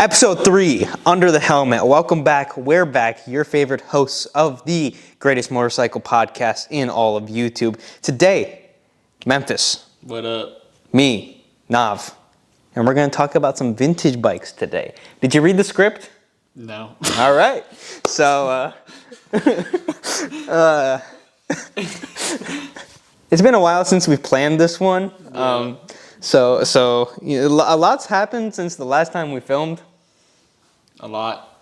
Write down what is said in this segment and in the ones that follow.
Episode 3, Under the Helmet. Welcome back. We're back, your favorite hosts of the greatest motorcycle podcast in all of YouTube. Today, Memphis. What up? Me, Nav. And we're going to talk about some vintage bikes today. Did you read the script? No. All right. So, it's been a while since we've planned this one. Yeah. So you know, a lot's happened since the last time we filmed. A lot.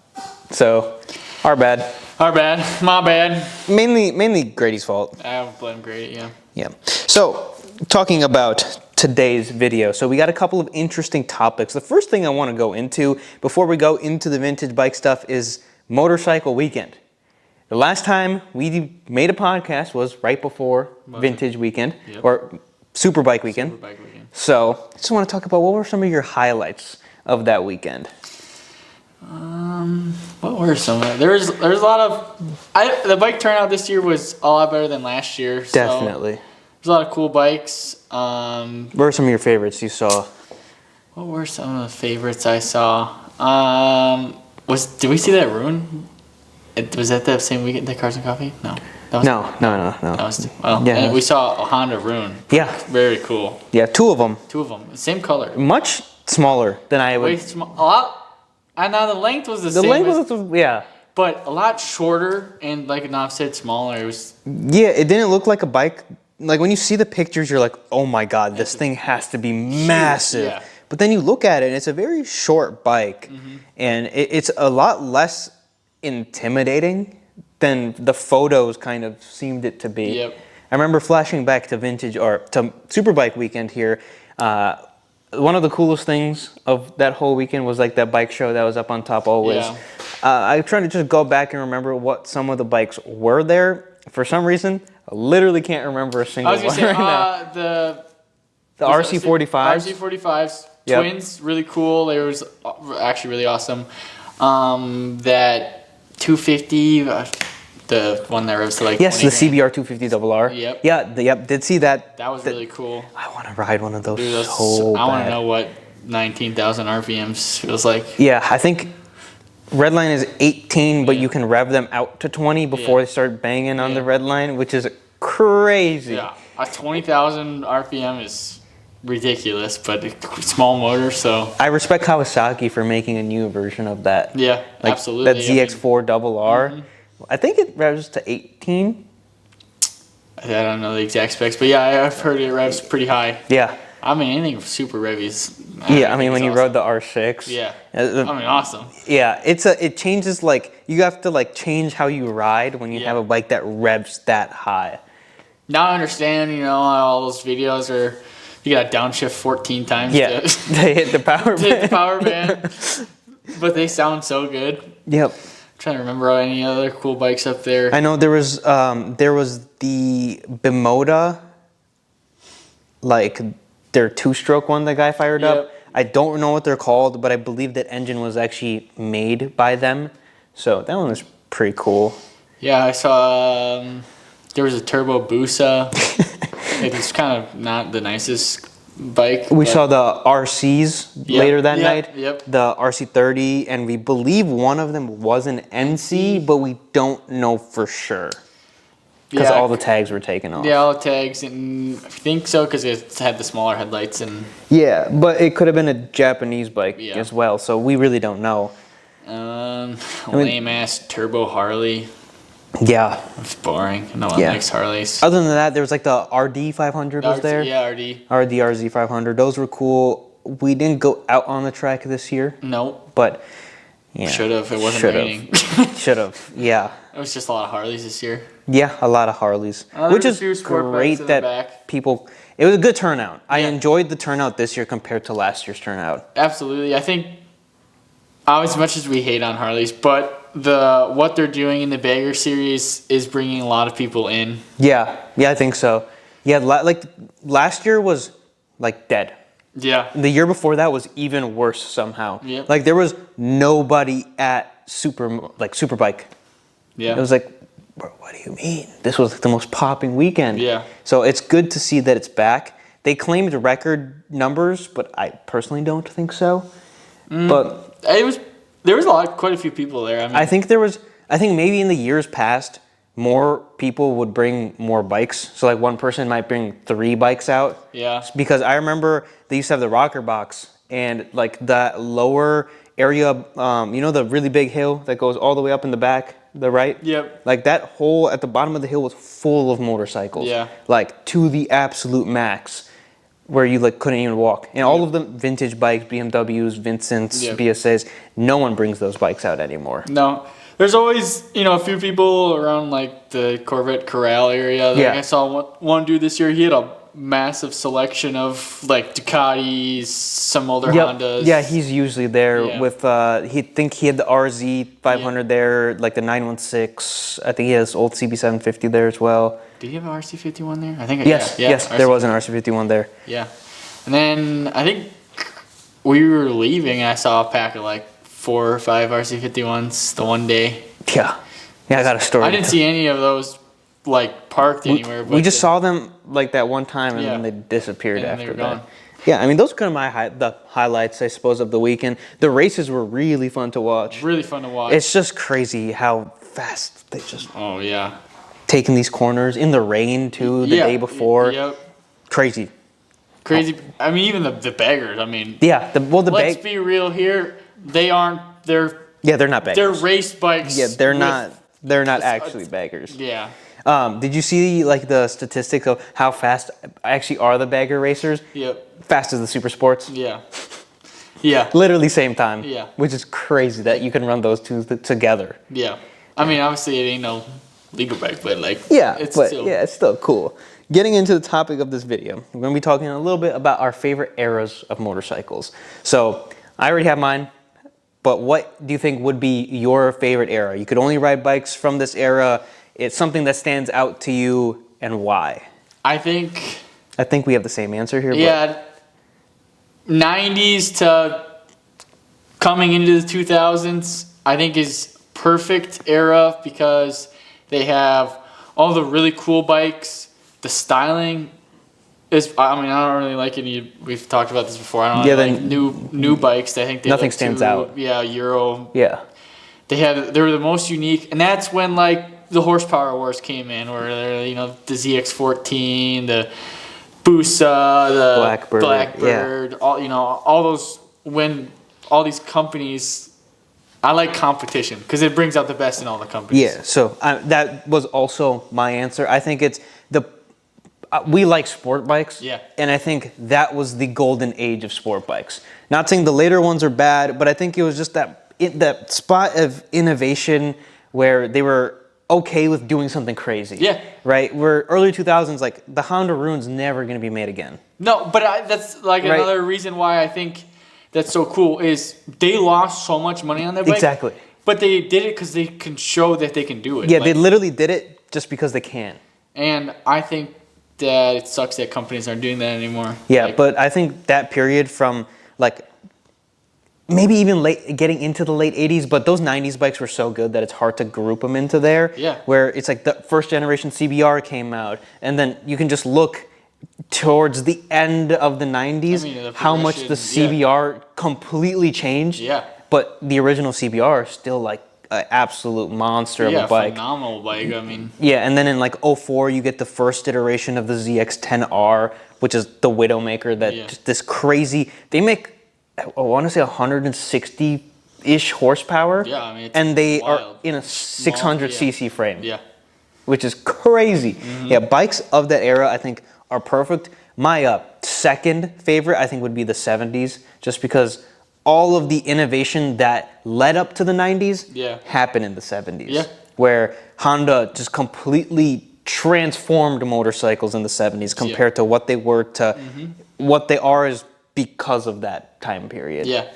So, our bad. Our bad. My bad. Mainly Grady's fault. I blame Grady, yeah. Yeah. So, talking about today's video. So, we got a couple of interesting topics. The first thing I want to go into before we go into the vintage bike stuff is motorcycle weekend. The last time we made a podcast was right before vintage weekend, Yep. or Superbike weekend. Superbike weekend. So, I just want to talk about what were some of your highlights of that weekend. What were some of them? There's a lot of... the bike turnout this year was a lot better than last year. So Definitely. there's a lot of cool bikes. What were some of your favorites you saw? What were some of the favorites I saw? Did we see that Rune? Was that the same weekend, the Cars and Coffee? No. That was, No. That was, well, Yeah. and we saw a Honda Rune. Yeah. Very cool. Yeah, two of them. Two of them. Same color. Much smaller than I would. Way small. A lot. And now the length was the The same. length was, yeah. But a lot shorter and, like Nav said, smaller. It was. Yeah, it didn't look like a bike. Like when you see the pictures, you're like, oh my God, this thing has to be massive. Yeah. But then you look at it and it's a very short bike. And it's a lot less intimidating than the photos kind of seemed it to be. Yep. I remember flashing back to vintage or to Superbike weekend here. One of the coolest things of that whole weekend was like that bike show that was up on top always. Yeah. I'm trying to just go back and remember what some of the bikes were there. For some reason, I literally can't remember a single I was one gonna say right now. the RC45s. RC45s, Yep. twins, really cool. They was actually really awesome. That 250, the one that revs to like. Yes, the 20 CBR 250RR. Yep. Yeah, did see that. That was really cool. I want to ride one of those Dude, so I want bad. to know what 19,000 RPMs feels like. Yeah, I think Redline is 18, but Yeah. you can rev them out to 20 before Yeah. they start banging on the Yeah. red line, which is crazy. Yeah, a 20,000 RPM is ridiculous, but a small motor, so. I respect Kawasaki for making a new version of that. Yeah, Like absolutely. that ZX4RR. I think it revs to 18. I don't know the exact specs, but yeah, I've heard it revs pretty high. Yeah. I mean, anything super revy is. Yeah, I mean, when you rode the R6. Yeah. uh, I mean, awesome. Yeah, it changes, like, you have to, like, change how you ride when you Yeah. have a bike that revs that high. Now I understand, all those videos are, you got to downshift 14 times Yeah, to they hit the power band. hit the power band, but they sound so good. Yep. Trying to remember any other cool bikes up there. I know there was the Bimoda, like their two-stroke one the guy fired up. Yep. I don't know what they're called, but I believe that engine was actually made by them. So that one was pretty cool. Yeah, I saw, there was a Turbo Busa. It was kind of not the nicest bike. We but- saw the RCs Yep, later that yep, night. yep. The RC30, and we believe one of them was an NC, but we don't know for sure. Because Yeah. all the tags were taken off. Yeah, all the tags, and I think so because it had the smaller headlights and Yeah, but it could have been a Japanese bike Yeah. as well, so we really don't know. lame ass Turbo Harley. Yeah. It's boring. No one Yeah. likes Harleys. Other than that, there was like the RD 500 was there. Yeah, RD. RD RZ 500. Those were cool. We didn't go out on the track this year, Nope. but yeah. Should have. It wasn't Should've. raining. Should have. Yeah. It was just a lot of Harleys this year. Yeah, a lot of Harleys, which there's is a few sport bikes great in the that back. people. It was a good turnout. I Yeah. enjoyed the turnout this year compared to last year's turnout. Absolutely. I think as much as we hate on Harleys, but what they're doing in the Bagger series is bringing a lot of people in. Yeah, I think so. Yeah, like last year was like dead. Yeah. The year before that was even worse somehow. Yep. Like there was nobody at Superbike. Yeah. It was like, bro, what do you mean? This was the most popping weekend. Yeah. So it's good to see that it's back. They claimed record numbers, but I personally don't think so. But There was quite a few people there. I mean, I think maybe in the years past, more people would bring more bikes. So like one person might bring 3 bikes out. Yeah. Because I remember they used to have the rocker box and like that lower area, the really big hill that goes all the way up in the back, the right? Yep. Like that hole at the bottom of the hill was full of motorcycles. Yeah. Like to the absolute max, where you like couldn't even walk. And all of them vintage bikes, BMWs, Vincents, Yep. BSAs. No one brings those bikes out anymore. No. There's always, a few people around like the Corvette Corral area. Like, Yeah. I saw one dude this year. He had a massive selection of like Ducatis, some older Hondas. Yeah, he's usually there Yeah. with. He had the RZ 500 there, like the 916. I think he has old CB750 there as well. Did he have an RC51 there? I think. Yes, yeah, yes, there was an RC51 there. Yeah, and then I think we were leaving. And I saw a pack of like 4 or 5 RC51s the one day. Yeah, I got a story. I didn't see any of those like parked anywhere. But We just saw them like that one time, and Yeah. then they disappeared And then after they were that. gone. Yeah, I mean those are kind of the highlights, I suppose, of the weekend. The races were really fun to watch. really fun to watch. It's just crazy how fast they just Oh yeah. taking these corners in the rain too. The day before, Yep. crazy. Crazy. I mean, even the beggars. I mean, Yeah, the let's bag. be real here. They aren't. They're Not beggars. they're race bikes. Yeah, they're with- not. They're not actually beggars. Yeah. Did you see like the statistics of how fast actually are the bagger racers? Yep. Fast as the super sports. Yeah. Yeah. Literally same time. Yeah. Which is crazy that you can run those two together. Yeah. I mean, obviously, it ain't no legal bike, but like, It's still cool. Getting into the topic of this video, we're going to be talking a little bit about our favorite eras of motorcycles. So I already have mine, but what do you think would be your favorite era? You could only ride bikes from this era. It's something that stands out to you, and why? I think. I think we have the same answer here. Yeah. 90s to coming into the 2000s, I think is perfect era because they have all the really cool bikes. The styling is. I mean, I don't really like any. We've talked about this before. I don't really like new bikes. I think they nothing look stands out. Yeah, Euro. Yeah. They were the most unique, and that's when like the horsepower wars came in, where the ZX14, the Busa, the Blackbird, all those, when all these companies. I like competition because it brings out the best in all the companies. Yeah, so that was also my answer. I think it's we like sport bikes. Yeah. And I think that was the golden age of sport bikes. Not saying the later ones are bad, but I think it was just that spot of innovation where they were okay with doing something crazy. Yeah. Right? Where early 2000s, like the Honda Rune's never going to be made again. No, but that's like Right. another reason why I think that's so cool is they lost so much money on that bike. Exactly. But they did it because they can show that they can do it. Yeah, they literally did it just because they can. And I think that it sucks that companies aren't doing that anymore. Yeah, but I think that period from like maybe even getting into the late 80s, but those 90s bikes were so good that it's hard to group them into there. Yeah. Where it's like the first generation CBR came out, and then you can just look towards the end of the 90s, the how much the progression, CBR completely changed. Yeah. But the original CBR is still like an absolute monster of a bike. Phenomenal bike. I mean, Yeah, and then in like 04, you get the first iteration of the ZX10R, which is the Widowmaker that just this crazy, they make, I want to say 160-ish horsepower. Yeah, I mean, it's and they wild. are in a 600cc frame. yeah. Which is crazy. Yeah, bikes of that era, I think, are perfect. My second favorite, I think, would be the 70s, just because all of the innovation that led up to the 90s happened in the 70s. Yeah. Where Honda just completely transformed motorcycles in the 70s compared to what they were to what they are is because of that time period. Yeah.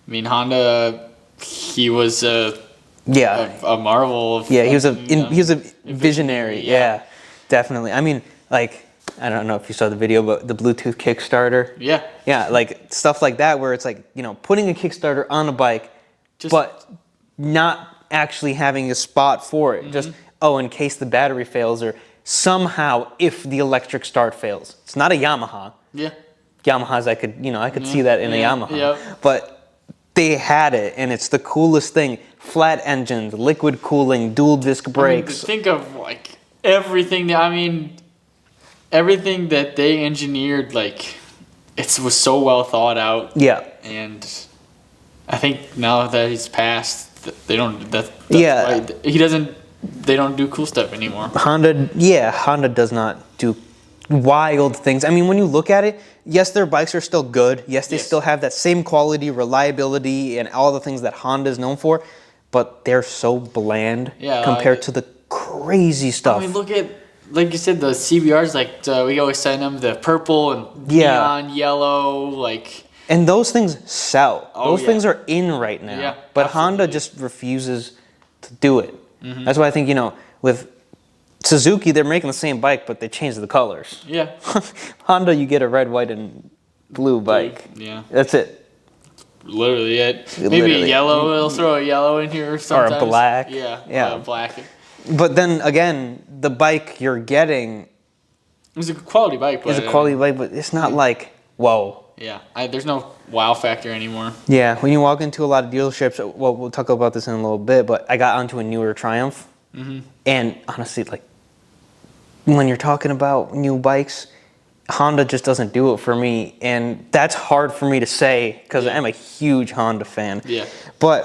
I mean, Honda, he was a marvel. He was a visionary. Yeah, definitely. I mean, like, I don't know if you saw the video, but the Bluetooth Kickstarter. Yeah. Yeah, like stuff like that where it's like, putting a Kickstarter on a bike, but not actually having a spot for it. Just, in case the battery fails, or somehow if the electric start fails. It's not a Yamaha. Yeah. Yamahas, I could see that in a Yamaha. Yep. But they had it, and it's the coolest thing. Flat engines, liquid cooling, dual disc brakes. To think of like everything everything that they engineered, like it was so well thought out. Yeah. And I think now that he's passed, they don't. That's Yeah. why he doesn't. They don't do cool stuff anymore. Honda does not do wild things. I mean, when you look at it, yes, their bikes are still good. Yes, they still have that same quality, reliability, and all the things that Honda is known for, but they're so bland compared to the crazy stuff. I mean, look at, like you said, the CBRs, like we always send them the purple and neon yellow, like. And those things sell. Those things are in right now. Yeah, but absolutely. Honda just refuses to do it. Mm-hmm. That's why I think, with Suzuki, they're making the same bike, but they changed the colors. Yeah. Honda, you get a red, white, and blue bike. Yeah. That's it. Literally it. Maybe a yellow. They'll throw a yellow in here sometimes. Or a black. Yeah. Black. But then again, the bike you're getting is a quality bike. It's a quality bike, but it's not like, whoa. Yeah. There's no wow factor anymore. Yeah. When you walk into a lot of dealerships, well, we'll talk about this in a little bit, but I got onto a newer Triumph. Mm-hmm. And honestly, like, when you're talking about new bikes, Honda just doesn't do it for me, and that's hard for me to say because I'm a huge Honda fan. Yeah. But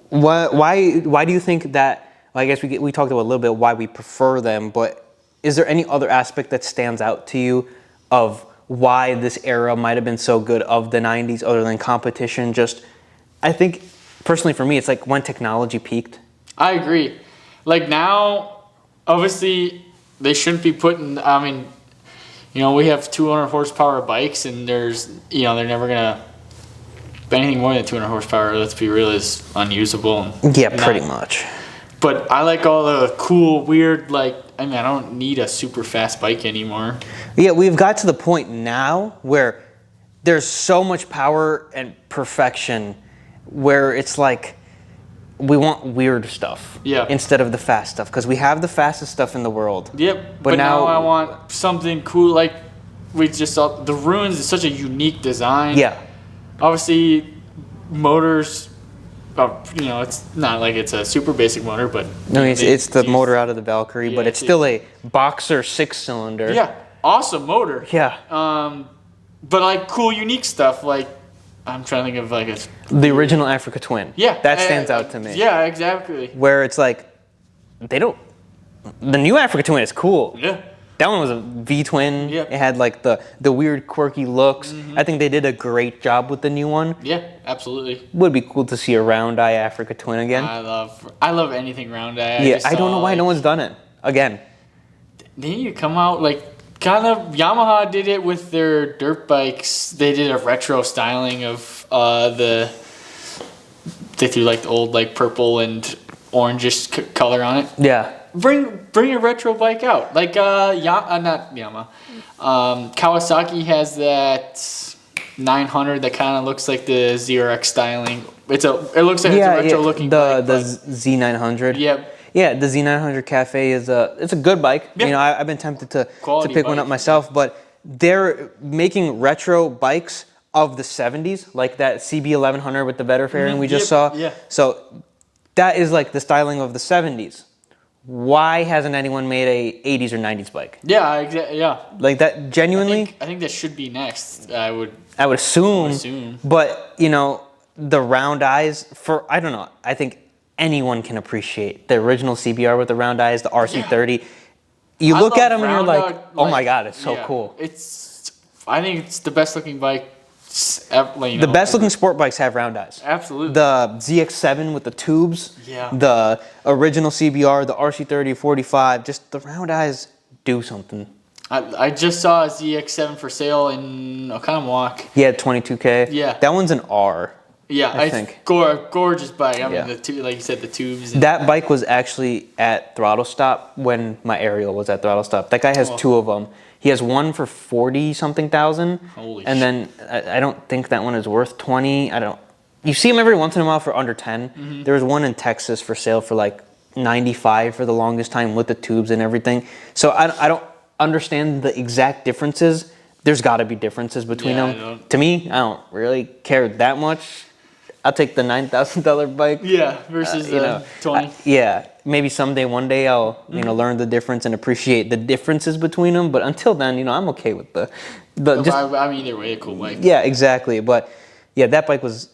why do you think that? Well, I guess we talked about a little bit why we prefer them, but is there any other aspect that stands out to you of why this era might have been so good of the 90s other than competition? Just, I think personally for me, it's like when technology peaked. I agree. Like now, obviously, they shouldn't be putting. I mean, we have 200 horsepower bikes, and there's, they're never gonna. Anything more than 200 horsepower, let's be real, is unusable. Pretty much. But I like all the cool, weird, like, I don't need a super fast bike anymore. Yeah, we've got to the point now where there's so much power and perfection where it's like we want weird stuff instead of the fast stuff because we have the fastest stuff in the world. Yep, but now I want something cool. Like we just saw, the Ruins is such a unique design. Yeah. Obviously, motors... it's not like it's a super basic motor, but... No, it's the motor out of the Valkyrie, but it's still a Boxer 6-cylinder. Yeah, awesome motor. Yeah. But like cool, unique stuff, like, I'm trying to think of like the original Africa Twin. Yeah. That stands out to me. Yeah, exactly. Where it's like, the new Africa Twin is cool. Yeah. That one was a V-twin. Yeah. It had like the weird quirky looks. Mm-hmm. I think they did a great job with the new one. Yeah, absolutely. Would be cool to see a round eye Africa Twin again. I love anything round eye. Yeah, I don't know why no one's done it again. They need to come out like kind of Yamaha did it with their dirt bikes. They did a retro styling of they threw like the old like purple and orangish color on it. Yeah. Bring a retro bike out, like not Yamaha. Kawasaki has that 900 that kind of looks like the ZRX styling. It looks like it's a retro looking bike. The Z900. Yep. Yeah, the Z900 Cafe is it's a good bike. Yep. I've been tempted to pick one up myself, but they're making retro bikes of the 70s, like that CB1100 with the better fairing we just saw. Yeah. So that is like the styling of the 70s. Why hasn't anyone made a 80s or 90s bike? Yeah, exactly. Yeah. Like that, genuinely. I think that should be next. I would assume. But the round eyes I don't know. I think anyone can appreciate the original CBR with the round eyes, the RC30. You look at them and you're like, oh my god, it's so cool. I think it's the best looking bike. The best looking sport bikes have round eyes. Absolutely. The ZX7 with the tubes. Yeah. The original CBR, the RC30, 45. Just the round eyes do something. I just saw a ZX7 for sale in Oconomowoc. Yeah, 22K. Yeah. That one's an R. Yeah, I think. Gorgeous bike. I mean, like you said, the tubes. That bike was actually at Throttle Stop when my Ariel was at Throttle Stop. That guy has two of them. He has one for 40-something thousand. Holy and then I don't think that one is worth 20. You see him every once in a while for under 10. Mm-hmm. There was one in Texas for sale for like 95 for the longest time with the tubes and everything. So I don't understand the exact differences. There's got to be differences between them. To me, I don't really care that much. I'll take the $9,000 bike. Yeah, versus the 20. Yeah, maybe someday, one day, I'll learn the difference and appreciate the differences between them. But until then, I'm okay with the just. I mean, either way, a cool bike. Yeah, exactly. But yeah, that bike was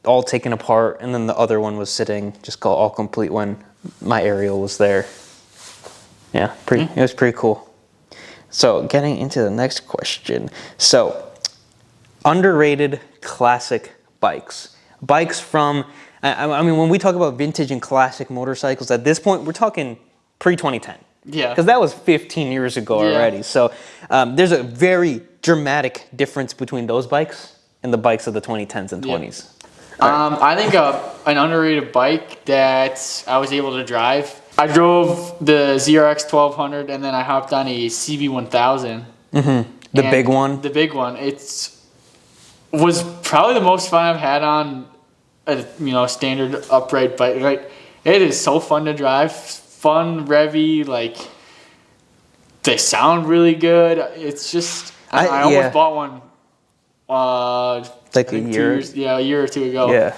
all taken apart, and then the other one was sitting just all complete when my Ariel was there. Yeah, it was pretty cool. So getting into the next question. So underrated classic bikes. Bikes from, I mean, when we talk about vintage and classic motorcycles, at this point, we're talking pre-2010. Yeah. Because that was 15 years ago already. So there's a very dramatic difference between those bikes and the bikes of the 2010s and 20s. I think an underrated bike that I was able to drive, I drove the ZRX 1200 and then I hopped on a CB 1000. The big one? The big one. Was probably the most fun I've had on a standard upright bike. Right? It is so fun to drive. Fun, revvy, like they sound really good. It's just I almost bought one like a year? A year or two ago. Yeah.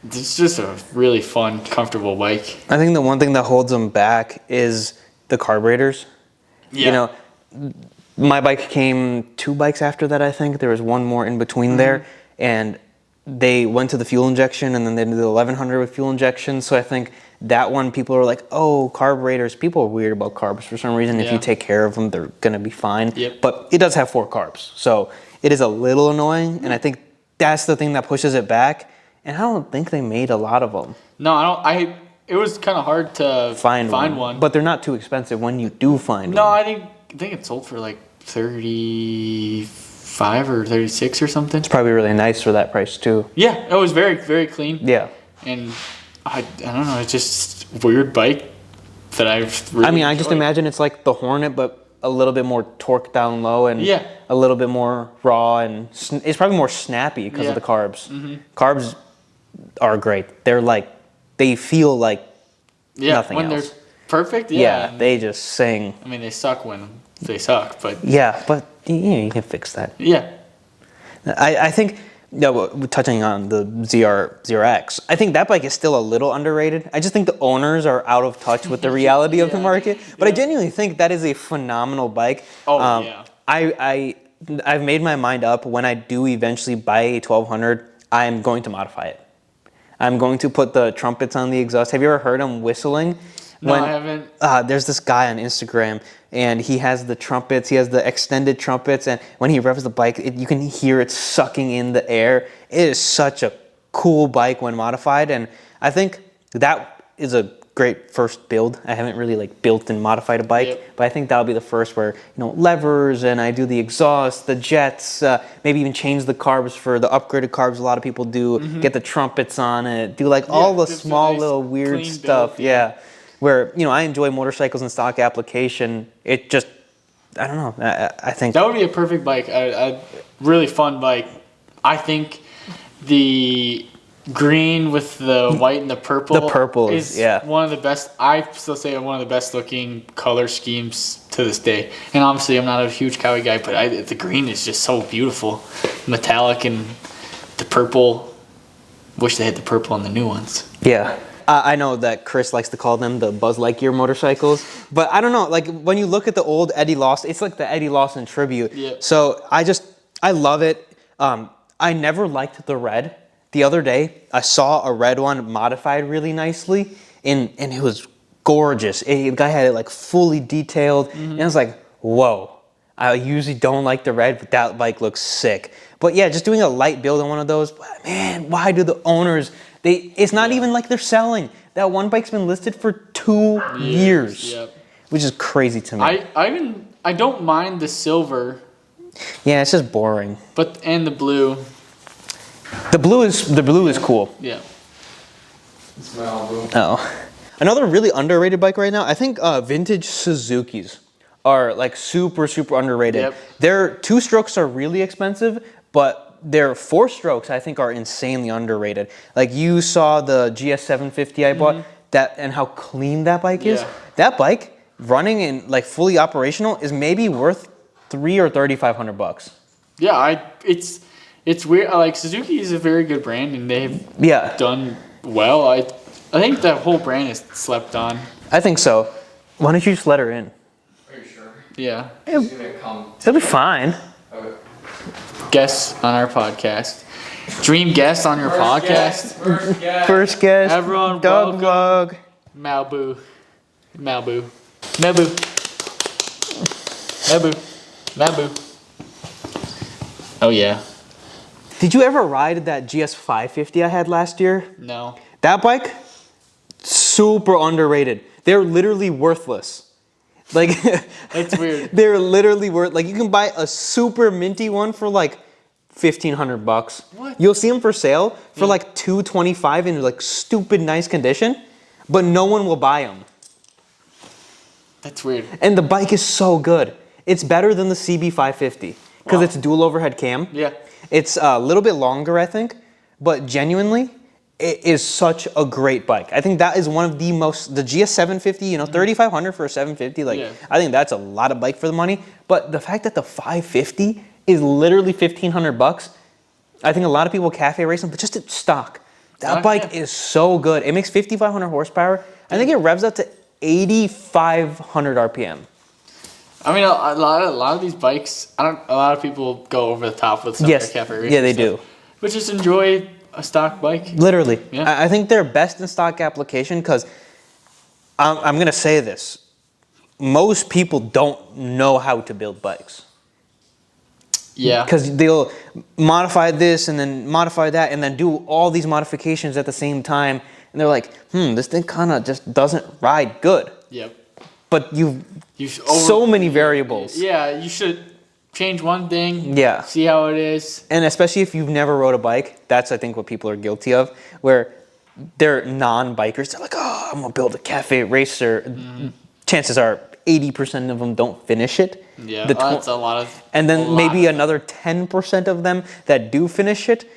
It's just a really fun, comfortable bike. I think the one thing that holds them back is the carburetors. Yeah. My bike came 2 bikes after that, I think. There was one more in between there. And they went to the fuel injection, and then they did the 1100 with fuel injection. So I think that one, people are like, oh, carburetors. People are weird about carbs for some reason. If you take care of them, they're going to be fine. Yep. But it does have 4 carbs. So it is a little annoying. And I think that's the thing that pushes it back. And I don't think they made a lot of them. No, I don't. It was kind of hard to find one. But they're not too expensive when you do find one. No, I think it sold for like 35 or 36 or something. It's probably really nice for that price too. Yeah, it was very, very clean. Yeah. And I don't know, it's just a weird bike that I've really I just imagine it's like the Hornet, but a little bit more torque down low and a little bit more raw, and it's probably more snappy because of the carbs. Carbs are great. They're like, they feel like nothing when else. They're perfect. Yeah, they just sing. I mean, they suck when they suck, but yeah, but you can fix that. Yeah, I think. Touching on the ZRX, I think that bike is still a little underrated. I just think the owners are out of touch with the reality of the market. But I genuinely think that is a phenomenal bike. I've made my mind up. When I do eventually buy a 1200, I'm going to modify it. I'm going to put the trumpets on the exhaust. Have you ever heard him whistling? No, I haven't. There's this guy on Instagram, and he has the trumpets. He has the extended trumpets, and when he revs the bike, you can hear it sucking in the air. It is such a cool bike when modified, and I think that is a great first build. I haven't really built and modified a bike, but I think that'll be the first where levers, and I do the exhaust, the jets, maybe even change the carbs for the upgraded carbs. A lot of people do get the trumpets on it, do all the small little weird stuff. Build, Where, I enjoy motorcycles and stock application. It just, I don't know. I think that would be a perfect bike. A really fun bike. I think the green with the white and the purple. The purple is one of the best. I still say one of the best looking color schemes to this day. And obviously, I'm not a huge Cowie guy, but the green is just so beautiful, metallic, and the purple. Wish they had the purple on the new ones. Yeah. I know that Chris likes to call them the Buzz Lightyear motorcycles, but I don't know, when you look at the old Eddie Lawson, it's like the Eddie Lawson tribute. Yep. So I love it. I never liked the red. The other day, I saw a red one modified really nicely, and it was gorgeous. The guy had it fully detailed, and I was like, whoa. I usually don't like the red, but that bike looks sick. But yeah, just doing a light build on one of those, man, why do the owners... It's not even like they're selling. That one bike's been listed for 2 years, which is crazy to me. I don't mind the silver. Yeah, it's just boring. And the blue. The blue is cool. Yeah. It's Malibu. Oh, another really underrated bike right now. I think vintage Suzukis are super underrated. Yep. Their 2-strokes are really expensive, but their 4-strokes, I think, are insanely underrated. You saw the GS750 I bought, and how clean that bike is. That bike, running and fully operational, is maybe worth $300 or $3,500. Yeah, it's It's weird. Like Suzuki is a very good brand, and they've done well. I think the whole brand is slept on. I think so. Why don't you just let her in? Are you sure? Yeah. She's gonna come. It'll be fine. Okay. Guests on our podcast. Dream guest on your podcast. First guest. Everyone, dog vlog. Malibu. Oh yeah. Did you ever ride that GS 550 I had last year? No. That bike, super underrated. They're literally worthless. Like, That's weird. They're literally worth. Like, you can buy a super minty one for like $1,500. What? You'll see them for sale for like $225 in like stupid nice condition, but no one will buy them. That's weird. And the bike is so good. It's better than the CB 550 because it's dual overhead cam. Yeah. It's a little bit longer, I think, but genuinely, it is such a great bike. I think that is one of the most, the GS 750, you know, $3,500 for a 750, like, I think that's a lot of bike for the money. But the fact that the 550 is literally $1,500, I think a lot of people cafe race them, but just at stock. That bike is so good. It makes 5,500 horsepower. I think it revs up to 8,500 RPM. I mean, a lot of these bikes, a lot of people go over the top with some of their cafe racing. Yeah, they do. But just enjoy a stock bike. Literally. Yeah. I think they're best in stock application because I'm going to say this. Most people don't know how to build bikes. Yeah. Because they'll modify this and then modify that and then do all these modifications at the same time. And they're like, this thing kind of just doesn't ride good. Yep. But so many variables. Yeah, you should change one thing. Yeah. See how it is. And especially if you've never rode a bike, that's, I think, what people are guilty of, where they're non-bikers. They're like, oh, I'm going to build a cafe racer. Chances are 80% of them don't finish it. Yeah, that's a lot of... And then maybe another 10% of them that do finish it,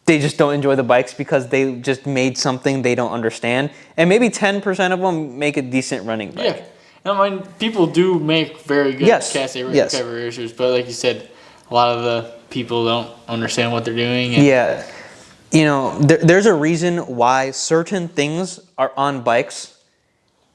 they just don't enjoy the bikes because they just made something they don't understand. And maybe 10% of them make a decent running bike. Yeah. I mean, people do make very good cafe racers, but like you said, a lot of the people don't understand what they're doing. And yeah. You know, there's a reason why certain things are on bikes,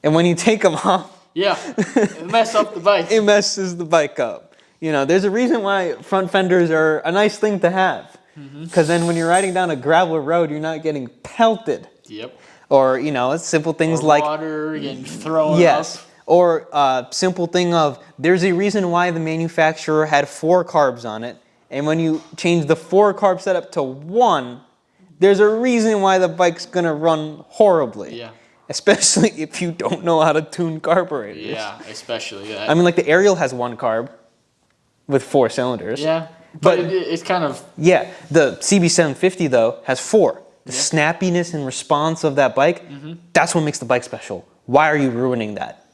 and when you take them off, it messes up the bike. It messes the bike up. You know, there's a reason why front fenders are a nice thing to have. Because then when you're riding down a gravel road, you're not getting pelted. Yep. Or, you know, simple things like... water getting thrown up. Or simple thing of, there's a reason why the manufacturer had 4 carbs on it. And when you change the 4 carb setup to 1, there's a reason why the bike's going to run horribly. Yeah. Especially if you don't know how to tune carburetors. Yeah, especially that. I mean, like the Ariel has 1 carb with 4 cylinders. Yeah. But it's kind of... Yeah, the CB750, though, has 4. The snappiness and response of that bike, that's what makes the bike special. Why are you ruining that?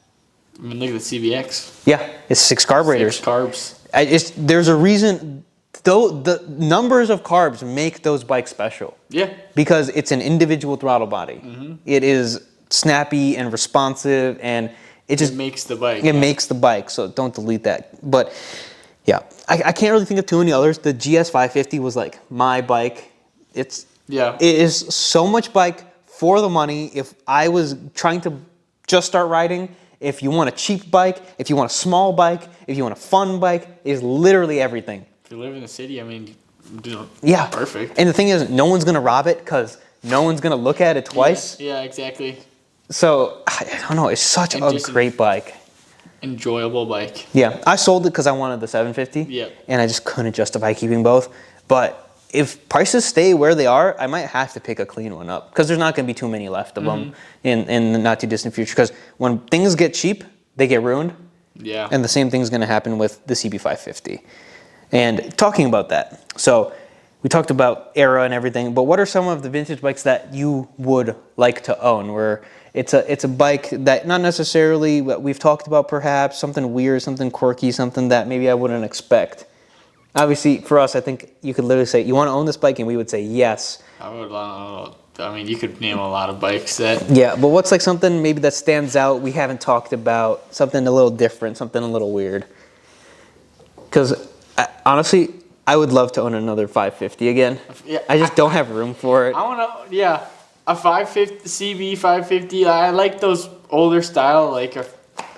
I mean, look at the CBX. Yeah, it's 6 carburetors. 6 carbs. There's a reason, though, the numbers of carbs make those bikes special. Yeah. Because it's an individual throttle body. It is snappy and responsive, and it makes the bike. It makes the bike, so don't delete that. But... yeah, I can't really think of too many others. The GS 550 was like my bike. It is so much bike for the money. If I was trying to just start riding, if you want a cheap bike, if you want a small bike, if you want a fun bike, it is literally everything. If you live in the city, I mean, perfect. And the thing is, no one's gonna rob it because no one's gonna look at it twice. Yeah, exactly. So I don't know. It's such a great bike. Enjoyable bike. Yeah, I sold it because I wanted the 750. Yeah. And I just couldn't justify keeping both. But if prices stay where they are, I might have to pick a clean one up because there's not going to be too many left of them in the not too distant future. Because when things get cheap, they get ruined. Yeah. And the same thing's going to happen with the CB550. And talking about that, so we talked about era and everything, but what are some of the vintage bikes that you would like to own? Where it's a bike that not necessarily what we've talked about, perhaps something weird, something quirky, something that maybe I wouldn't expect. Obviously, for us, I think you could literally say, you want to own this bike? And we would say yes. I mean, you could name a lot of bikes that... Yeah, but what's like something maybe that stands out we haven't talked about, something a little different, something a little weird? Because honestly, I would love to own another 550 again. Yeah, I just don't have room for it. I want to, yeah, a 550 CB 550. I like those older style, like a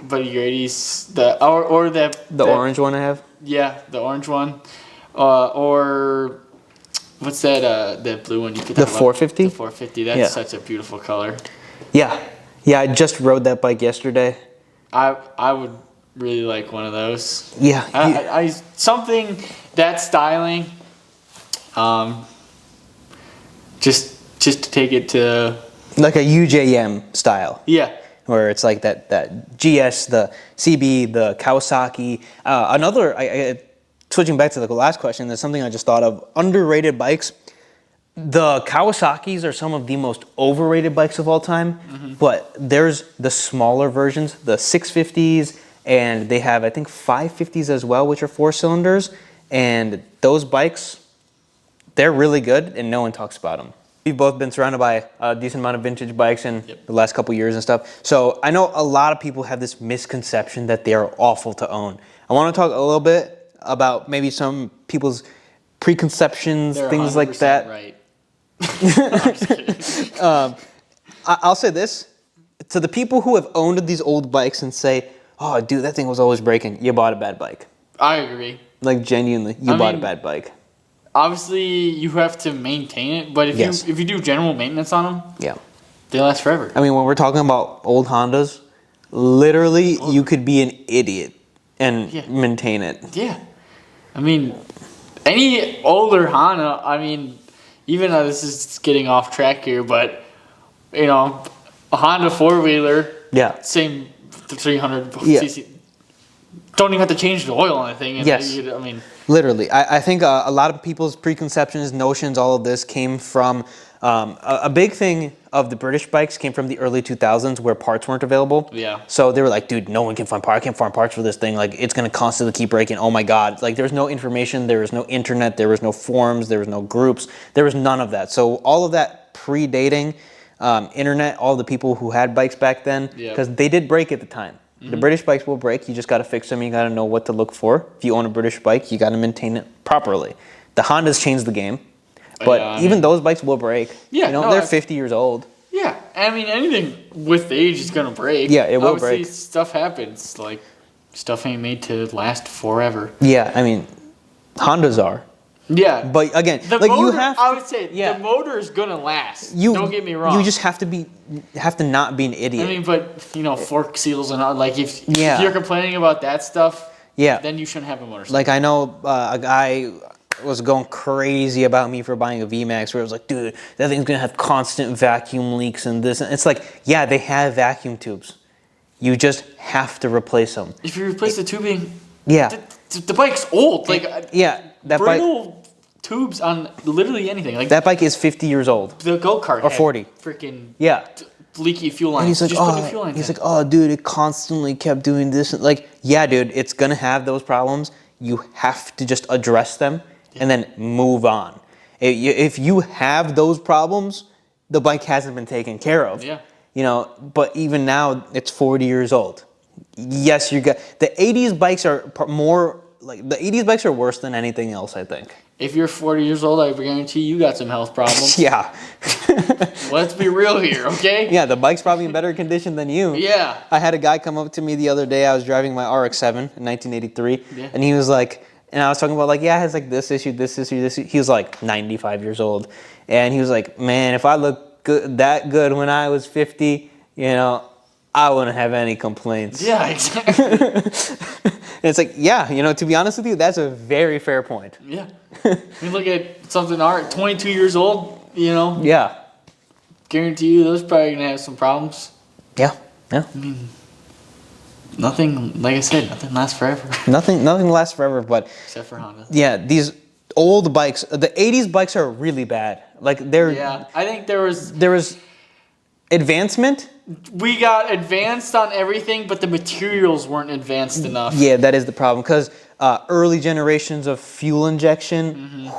Buddy Grady's, or the orange one I have. Yeah, the orange one, or what's that? The blue one you could. The 450. The 450. That's such a beautiful color. Yeah, yeah. I just rode that bike yesterday. I would really like one of those. Yeah, I something that styling. Just to take it to like a UJM style. Yeah. Where it's like that GS, the CB, the Kawasaki. Another, switching back to the last question, there's something I just thought of. Underrated bikes. The Kawasaki's are some of the most overrated bikes of all time, but there's the smaller versions, the 650s, and they have, I think, 550s as well, which are 4 cylinders. And those bikes, they're really good, and no one talks about them. We've both been surrounded by a decent amount of vintage bikes in the last couple years and stuff. So I know a lot of people have this misconception that they are awful to own. I want to talk a little bit about maybe some people's preconceptions, They're things like that. Right. I'll say this. To the people who have owned these old bikes and say, oh, dude, that thing was always breaking, you bought a bad bike. I agree. Like, genuinely, you bought a bad bike. Obviously, you have to maintain it, but if you do general maintenance on them, they last forever. I mean, when we're talking about old Hondas, literally, you could be an idiot and maintain it. Yeah. I mean, any older Honda, I mean, even though this is getting off track here, but, you know, a Honda four-wheeler, same 300 cc, don't even have to change the oil on the thing. And I mean... Literally. I think a lot of people's preconceptions, notions, all of this came from... a big thing of the British bikes came from the early 2000s where parts weren't available. Yeah. So they were like, dude, no one can find parts. I can't find parts for this thing. Like, it's going to constantly keep breaking. Oh, my God. Like, there's no information. There was no internet. There was no forums. There was no groups. There was none of that. So all of that predating internet, all the people who had bikes back then, because they did break at the time. The British bikes will break. You just got to fix them. You got to know what to look for. If you own a British bike, you got to maintain it properly. The Hondas changed the game. But even those bikes will break. Yeah, you know, they're 50 years old. Yeah, I mean, anything with age is going to break. Yeah, it will Obviously, break. Stuff happens. Like, stuff ain't made to last forever. Yeah, I mean, Hondas are. Yeah. But again, the like motor, you have to, I would say the motor is going to last. Don't get me wrong. You just have to not be an idiot. I mean, but, you know, fork seals and all, like, if you're complaining about that stuff, then you shouldn't have a motorcycle. Like, I know a guy was going crazy about me for buying a VMAX where it was like, dude, that thing's going to have constant vacuum leaks and this. And it's like, yeah, they have vacuum tubes. You just have to replace them. If you replace the tubing, the bike's old. Like, that brittle tubes on literally anything. Like, that bike is 50 years old. The go-kart or 40. Freaking leaky fuel lines. And he's like, just put new fuel lines he's like, oh, dude, it constantly kept doing this. Like, yeah, dude, it's going to have those problems. You have to just address them and then move on. If you have those problems, the bike hasn't been taken care of. Yeah. You know, but even now, it's 40 years old. Yes, you got... The 80s bikes are more... Like, the 80s bikes are worse than anything else, I think. If you're 40 years old, I guarantee you got some health problems. Yeah. Let's be real here, okay? Yeah, the bike's probably in better condition than you. Yeah. I had a guy come up to me the other day. I was driving my RX-7 in 1983. Yeah. And he was like... And I was talking about, like, yeah, it has, like, this issue, this issue, this issue. He was, like, 95 years old. And he was like, man, if I looked that good when I was 50, you know, I wouldn't have any complaints. Yeah, exactly. And it's like, yeah, you know, to be honest with you, that's a very fair point. Yeah. I mean, look at something, 22 years old, you know? Yeah. Guarantee you those probably going to have some problems. Yeah, yeah. I mean... Nothing, like I said, nothing lasts forever. Nothing lasts forever, but... Except for Honda. Yeah, these old bikes, the 80s bikes are really bad. Like, they're... Yeah, I think there was advancement. We got advanced on everything, but the materials weren't advanced enough. Yeah, that is the problem, because early generations of fuel injection,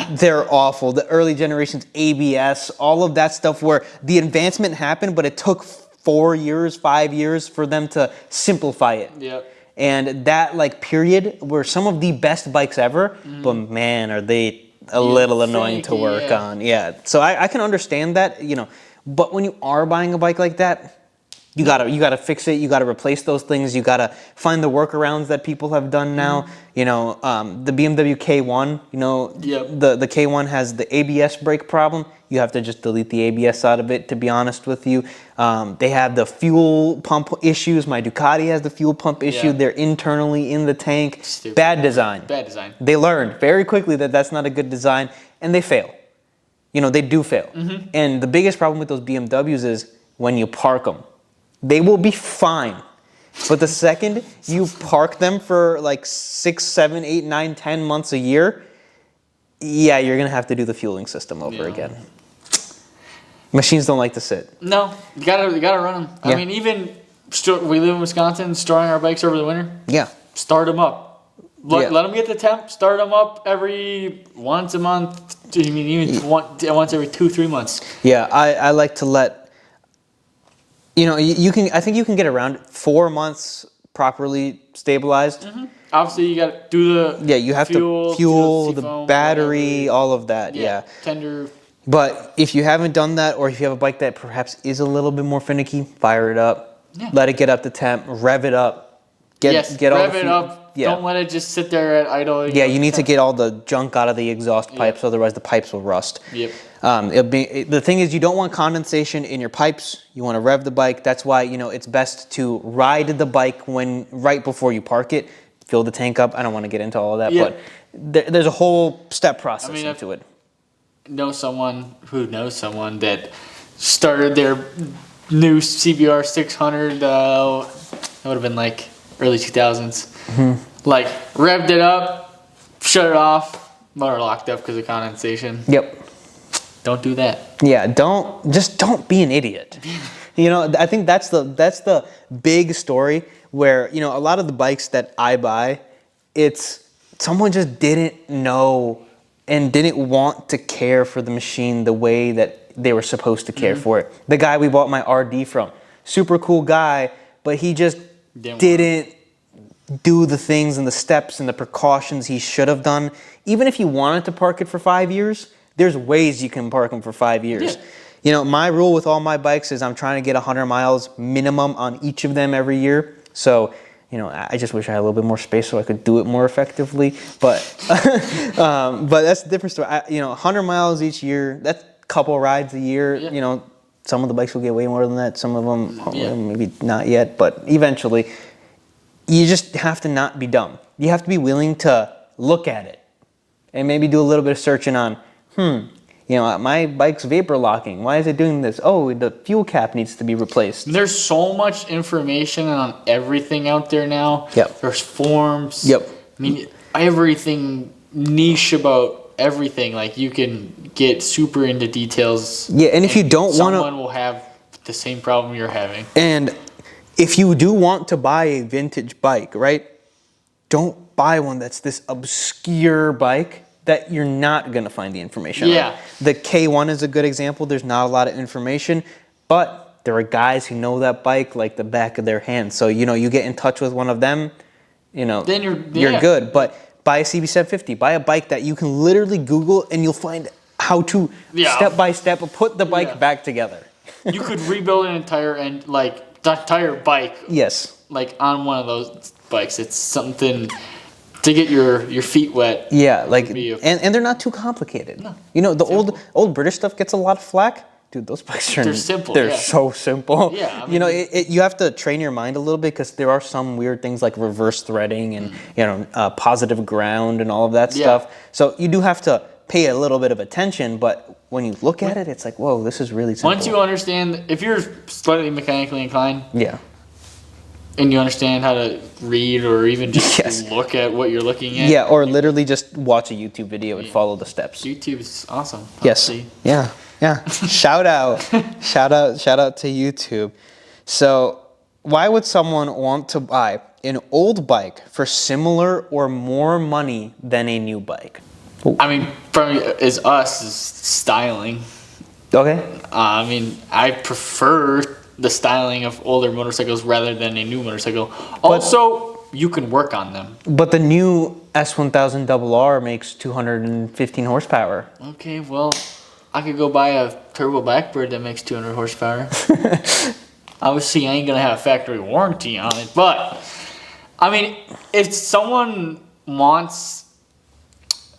they're awful. The early generations ABS, all of that stuff where the advancement happened, but it took 4 years, 5 years for them to simplify it. Yep. And that like period were some of the best bikes ever, but man, are they a little annoying to work on. Yeah. So I can understand that, you know, but when you are buying a bike like that, you gotta fix it. You gotta replace those things. You gotta find the workarounds that people have done now. You know, the BMW K1. You know, the K1 has the ABS brake problem. You have to just delete the ABS out of it. To be honest with you, they have the fuel pump issues. My Ducati has the fuel pump issue. They're internally in the tank. Stupid. Bad design. Bad design. They learned very quickly that that's not a good design, and they fail. You know, they do fail. And the biggest problem with those BMWs is when you park them. They will be fine. But the second you park them for like 6, 7, 8, 9, 10 months a year, yeah, you're going to have to do the fueling system over again. Machines don't like to sit. No, you gotta run them. I mean, even we live in Wisconsin, storing our bikes over the winter. Yeah. Start them up. Let them get the temp. Start them up once a month. I mean, even once every 2-3 months. Yeah, I like to let. You know, you can. I think you can get around 4 months properly stabilized. Obviously, you got to do the you have to fuel the battery, all of that. Yeah. Tender. But if you haven't done that, or if you have a bike that perhaps is a little bit more finicky, fire it up. Let it get up to temp. Rev it up. Get rev it up. Yeah. Don't let it just sit there at idle. Yeah, you need to get all the junk out of the exhaust pipes, otherwise the pipes will rust. Yep. The thing is, you don't want condensation in your pipes. You want to rev the bike. That's why, you know, it's best to ride the bike right before you park it. Fill the tank up. I don't want to get into all of that, but there's a whole step process into it. Know someone who knows someone that started their new CBR 600. That would have been like early 2000s. Like revved it up, shut it off, motor locked up because of condensation. Yep. Don't do that. Yeah, don't be an idiot. You know, I think that's the big story where, you know, a lot of the bikes that I buy, it's someone just didn't know and didn't want to care for the machine the way that they were supposed to care for it. The guy we bought my RD from, super cool guy, but he just didn't do the things and the steps and the precautions he should have done. Even if you wanted to park it for 5 years, there's ways you can park them for 5 years. Yeah. You know, my rule with all my bikes is I'm trying to get 100 miles minimum on each of them every year. So, you know, I just wish I had a little bit more space so I could do it more effectively. But but that's the difference. 100 miles each year, that's a couple rides a year. Yeah. You know, some of the bikes will get way more than that. Some of them, maybe not yet, but eventually. You just have to not be dumb. You have to be willing to look at it and maybe do a little bit of searching on, you know, my bike's vapor locking. Why is it doing this? Oh, the fuel cap needs to be replaced. There's so much information on everything out there now. Yep. There's forums. Yep. I mean, everything niche about everything. Like you can get super into details. Yeah, and if you don't want to, someone will have the same problem you're having. And if you do want to buy a vintage bike, right? Don't buy one that's this obscure bike that you're not going to find the information on. The K1 is a good example. There's not a lot of information, but there are guys who know that bike like the back of their hand. So, you know, you get in touch with one of them, you know, then you're good. But buy a CB750. Buy a bike that you can literally Google and you'll find how to step by step put the bike back together. You could rebuild an entire bike. Yes. Like on one of those bikes. It's something to get your feet wet. Yeah, like and they're not too complicated. No. You know, the old British stuff gets a lot of flack. Dude, those bikes are simple. They're so simple. Yeah. I mean, you know, you have to train your mind a little bit because there are some weird things like reverse threading and you know, positive ground and all of that stuff. So you do have to pay a little bit of attention, but when you look at it, it's like, whoa, this is really simple. Once you understand, if you're slightly mechanically inclined, and you understand how to read or even just look at what you're looking at. Yeah, or literally just watch a YouTube video and follow the steps. YouTube is awesome. Yes. Yeah. Shout out to YouTube. So, why would someone want to buy an old bike for similar or more money than a new bike? I mean, is styling. Okay. I mean, I prefer the styling of older motorcycles rather than a new motorcycle. Also, you can work on them. But the new S1000RR makes 215 horsepower. Okay, well, I could go buy a turbo Blackbird that makes 200 horsepower. Obviously, I ain't gonna have a factory warranty on it, but I mean, if someone wants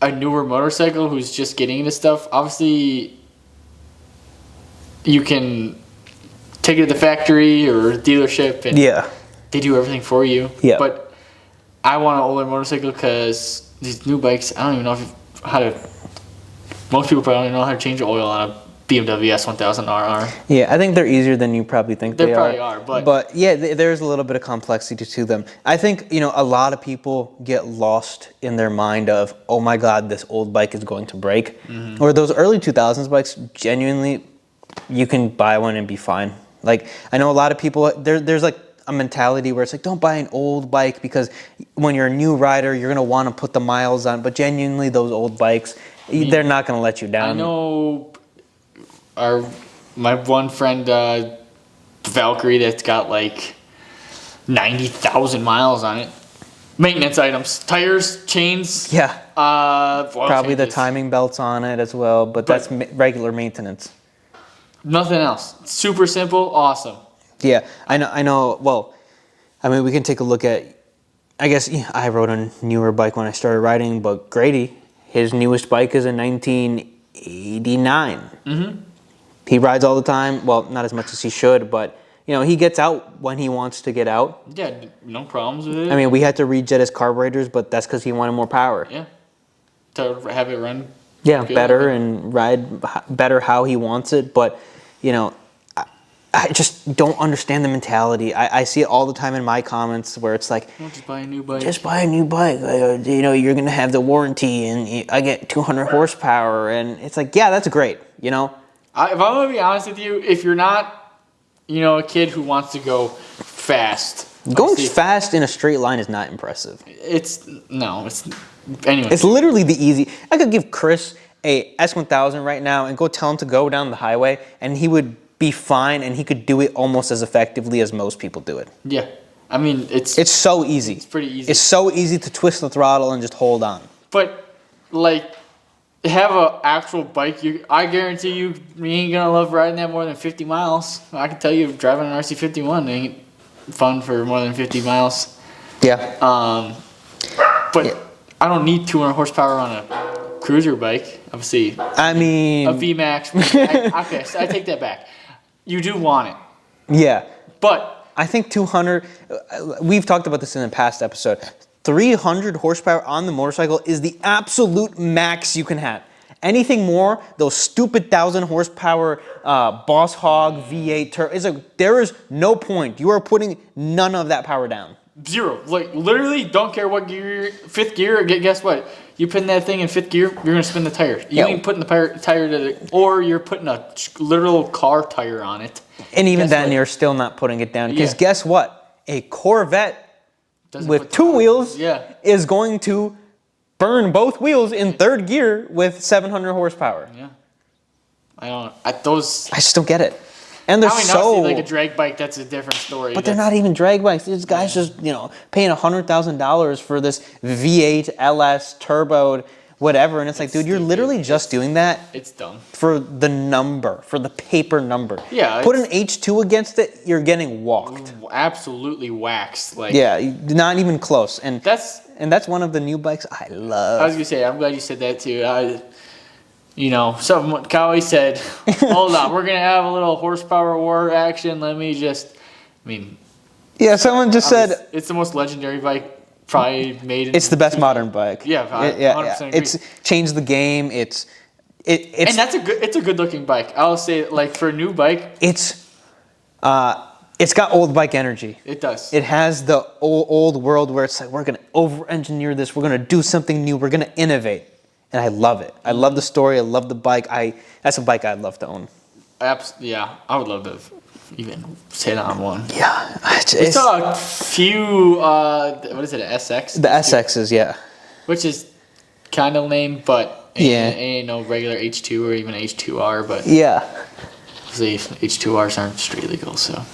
a newer motorcycle who's just getting into stuff, obviously you can take it to the factory or dealership and they do everything for you. Yeah. But I want an older motorcycle because these new bikes, I don't even know most people probably don't know how to change the oil on a BMW S1000RR. Yeah, I think they're easier than you probably think they probably are. But yeah, there's a little bit of complexity to them. I think, a lot of people get lost in their mind of, oh my God, this old bike is going to break. Mm-hmm. Or those early 2000s bikes, genuinely, you can buy one and be fine. Like, I know a lot of people, there's like a mentality where it's like, don't buy an old bike because when you're a new rider, you're going to want to put the miles on. But genuinely, those old bikes, they're not going to let you down. I know my one friend, Valkyrie, that's got like 90,000 miles on it. Maintenance items, tires, chains. Yeah. Probably changes. the timing belts on it as well, but that's regular maintenance. Nothing else. Super simple, awesome. Yeah, I know. Well, I mean, we can take a look at, I guess, I rode a newer bike when I started riding, but Grady, his newest bike is a 1989. Mm-hmm. He rides all the time. Well, not as much as he should, but, he gets out when he wants to get out. Yeah, no problems with it. I mean, we had to rejet his carburetors, but that's because he wanted more power. Yeah, to have it run. Yeah, better and ride better how he wants it, but, I just don't understand the mentality. I see it all the time in my comments where it's like, just buy a new bike. Just buy a new bike. You're going to have the warranty and I get 200 horsepower. And it's like, yeah, that's great, If I'm going to be honest with you, if you're not, a kid who wants to go fast. Going fast in a straight line is not impressive. Anyway. It's literally the easy. I could give Chris a S1000 right now and go tell him to go down the highway and he would be fine and he could do it almost as effectively as most people do it. Yeah. I mean, it's so easy. It's pretty easy. It's so easy to twist the throttle and just hold on. But, have an actual bike. I guarantee you ain't going to love riding that more than 50 miles. I can tell you driving an RC51 ain't fun for more than 50 miles. Yeah. But I don't need 200 horsepower on a cruiser bike. Obviously. I mean. A VMAX. Okay, so I take that back. You do want it. Yeah. But I think 200, we've talked about this in a past episode. 300 horsepower on the motorcycle is the absolute max you can have. Anything more, those stupid 1,000 horsepower Boss Hog V8 turbo, there is no point. You are putting none of that power down. Zero. Literally, don't care what gear, fifth gear, guess what? You put that thing in fifth gear, you're going to spin the tire. You ain't putting the tire or you're putting a literal car tire on it. And even then, you're still not putting it down. Because guess what? A Corvette with two wheels is going to burn both wheels in third gear with 700 horsepower. Yeah. I just don't get it. And they're so like a drag bike, that's a different story. But they're not even drag bikes. These guys just, paying $100,000 for this V8 LS turboed whatever, and it's like, dude, you're literally just doing that. It's dumb. For the number, for the paper number. Yeah. Put an H2 against it, you're getting walked. Absolutely waxed. Not even close. And that's one of the new bikes I love. I was gonna say, I'm glad you said that too. Someone Cowie said, hold on, we're gonna have a little horsepower war action. Someone just said it's the most legendary bike probably made. It's the best modern bike. Yeah, 100% agree. It's changed the game. It's and it's a good looking bike. I'll say, for a new bike, it's got old bike energy. It does. It has the old world where it's like, we're gonna over-engineer this. We're gonna do something new. We're gonna innovate. And I love it. I love the story. I love the bike. That's a bike I'd love to own. Yeah, I would love to even sit on one. Yeah. We saw a few, what is it, an SX? The SXs, yeah. Which is kind of lame, but ain't no regular H2 or even H2R, but yeah. See, H2Rs aren't street legal, so.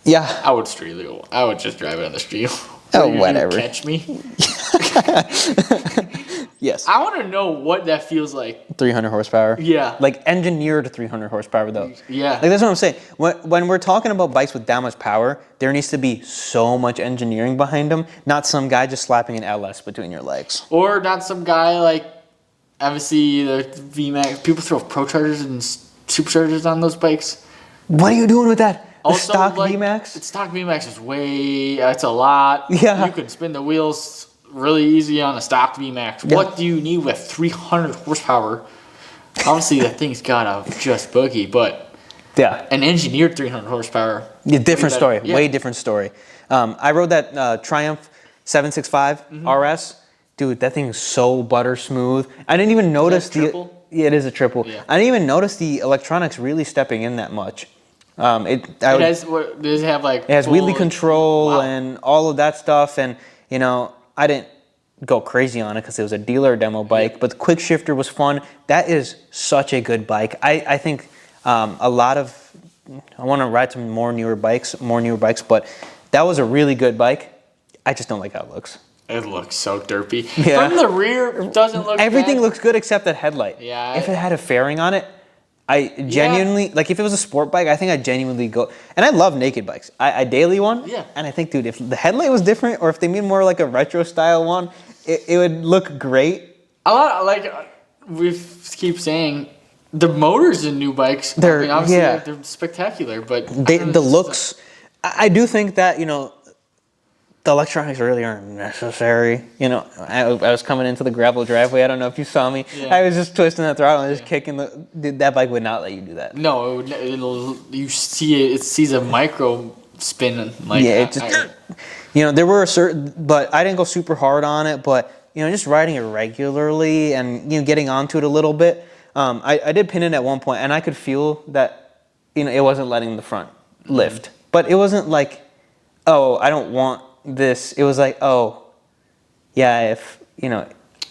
Yeah. I would I would just drive it on the street. Oh, You whatever. Catch me. Yes. I want to know what that feels like. 300 horsepower. Yeah. Like engineered 300 horsepower though. Yeah. Like that's what I'm saying. When we're talking about bikes with that much power, there needs to be so much engineering behind them. Not some guy just slapping an LS between your legs. Or not some guy like, obviously the VMAX. People throw Prochargers and Superchargers on those bikes. What are you doing with that? The Also, stock like, VMAX? The stock VMAX is it's a lot. Yeah. You can spin the wheels really easy on a stock VMAX. Yeah. What do you need with 300 horsepower? Obviously, that thing's got a just boogie, but Yeah. an engineered 300 horsepower. Yeah, different story. Yeah. Way different story. I rode that Triumph 765 RS. Dude, that thing is so butter smooth. I didn't even notice the. triple? Yeah, it is a triple. Yeah. I didn't even notice the electronics really stepping in that much. Does it have like? It has wheelie control Wow. and all of that stuff, and you know, I didn't go crazy on it because it was a dealer demo bike, but the quick shifter was fun. That is such a good bike. I think I want to ride some more newer bikes, but that was a really good bike. I just don't like how it looks. It looks so derpy. Yeah. From the rear, it doesn't look Everything bad. looks good except that headlight. Yeah, If it had a fairing on it, I genuinely, like if it was a sport bike, I think I'd genuinely go, and I love naked bikes. I daily one, Yeah. and I think, dude, if the headlight was different or if they made more like a retro style one, it would look great. A lot like we keep saying, the motors in new bikes. Obviously, they're spectacular, but The looks, I do think that, you know, the electronics really aren't necessary. You know, I was coming into the gravel driveway. I don't know if you saw me. Yeah. I was just twisting the throttle and just kicking dude, that bike would not let you do that. No, you see it. It sees a micro spin. Like Yeah, it just, you know, there were but I didn't go super hard on it. But you know, just riding it regularly and you know, getting onto it a little bit. I did pin it at one point, and I could feel that, you know, it wasn't letting the front lift. But it wasn't like, oh, I don't want this. It was like, oh, yeah, if you know,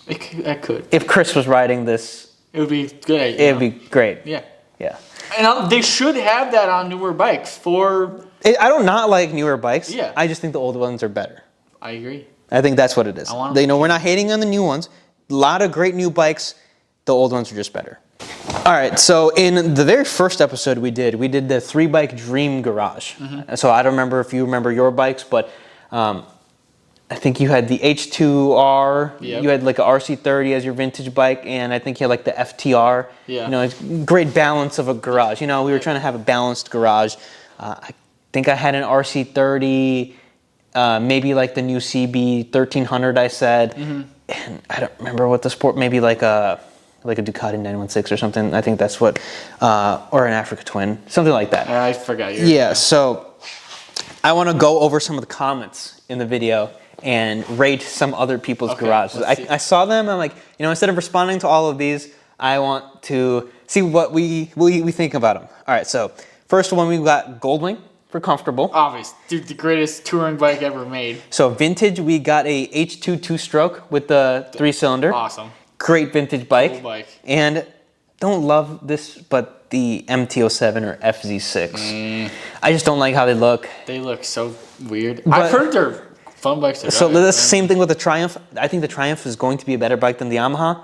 I could. if Chris was riding this, It would be good. it'd be great. Yeah. Yeah. And they should have that on newer bikes I don't not like newer bikes. Yeah. I just think the old ones are better. I agree. I think that's what it is. want 'em You know, we're not hating on the new ones. A lot of great new bikes. The old ones are just better. All right, so in the very first episode we did the 3-bike dream garage. So I don't remember if you remember your bikes, but I think you had the H2R. Yep. You had like a RC30 as your vintage bike, and I think you had like the FTR. Yeah. You know, it's great balance of a garage. You know, we were trying to have a balanced garage. I think I had an RC30, maybe like the new CB 1300. I said, and I don't remember what the sport. Maybe like a Ducati 916 or something. I think that's what, or an Africa Twin, something like that. I forgot your. Yeah, so I want to go over some of the comments in the video and rate some other people's garages. I saw them, I'm like, you know, instead of responding to all of these, I want to see what we think about them. All right, so first one we got Goldwing for comfortable. Obvious. Dude, the greatest touring bike ever made. So vintage, we got a H2 2-stroke with the 3-cylinder. Awesome. Great vintage bike. Cool bike. And don't love this, but the MT-07 or FZ6. I just don't like how they look. They look so weird. But- I've heard they're fun bikes to So drive. that's the same thing with the Triumph. I think the Triumph is going to be a better bike than the Yamaha.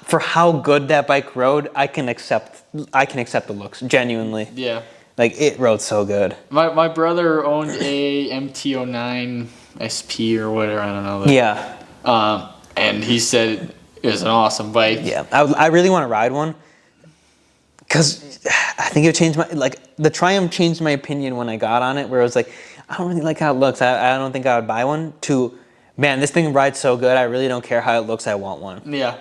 For how good that bike rode, I can accept the looks, genuinely. Yeah. Like, it rode so good. My brother owned a MT-09 SP or whatever, I don't know. Yeah. And he said it was an awesome bike. Yeah. I really want to ride one. Because I think it changed the Triumph changed my opinion when I got on it, where it was like, I don't really like how it looks. I don't think I would buy one. To, man, this thing rides so good. I really don't care how it looks. I want one. Yeah.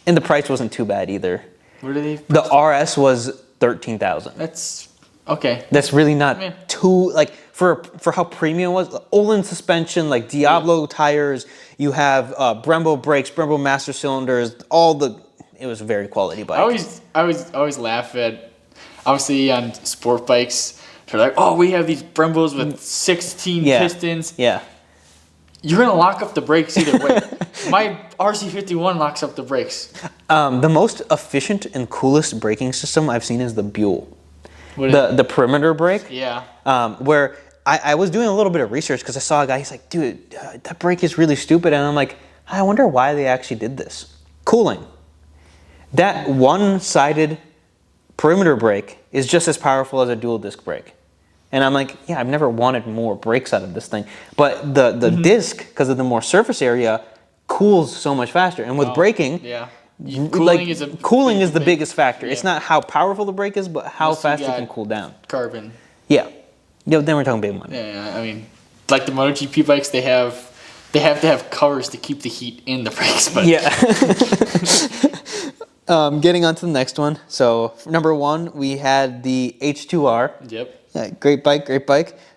And the price wasn't too bad either. What are they? The RS was $13,000. That's okay. That's really not Yeah. too, like, for how premium it was. Olin suspension, like Diablo tires. You have Brembo brakes, Brembo master cylinders. It was a very quality bike. I always laugh at, obviously on sport bikes, they're like, oh, we have these Brembos with 16 pistons. Yeah. You're gonna lock up the brakes either way. My RC51 locks up the brakes. The most efficient and coolest braking system I've seen is the Buell. The perimeter brake. Yeah. Where I was doing a little bit of research because I saw a guy. He's like, dude, that brake is really stupid, and I'm like, I wonder why they actually did this. Cooling. That one-sided perimeter brake is just as powerful as a dual disc brake. And I'm like, yeah, I've never wanted more brakes out of this thing. But the disc, because of the more surface area, cools so much faster. And with braking, cooling is the biggest factor. Yeah. It's not how powerful the brake is, but how fast it can cool down. Carbon. Yeah. Then we're talking big money. Yeah, I mean, like the MotoGP bikes, they have to have covers to keep the heat in the brakes. But yeah. Getting on to the next one. So number 1, we had the H2R. Yep. Yeah, great bike.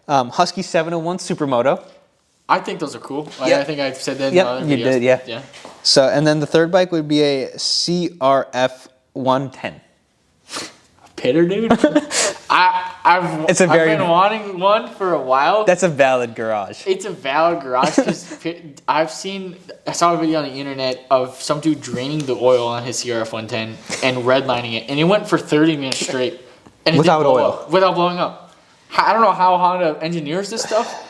Husky 701 Supermoto. I think those are cool. Yep. I think I've said that in other videos. You did, yeah. So, and then the third bike would be a CRF 110. Pitter, dude. I've been wanting one for a while. That's a valid garage. It's a valid garage because I saw a video on the internet of some dude draining the oil on his CRF 110 and redlining it, and it went for 30 minutes straight. And without oil. Without blowing up. I don't know how Honda engineers this stuff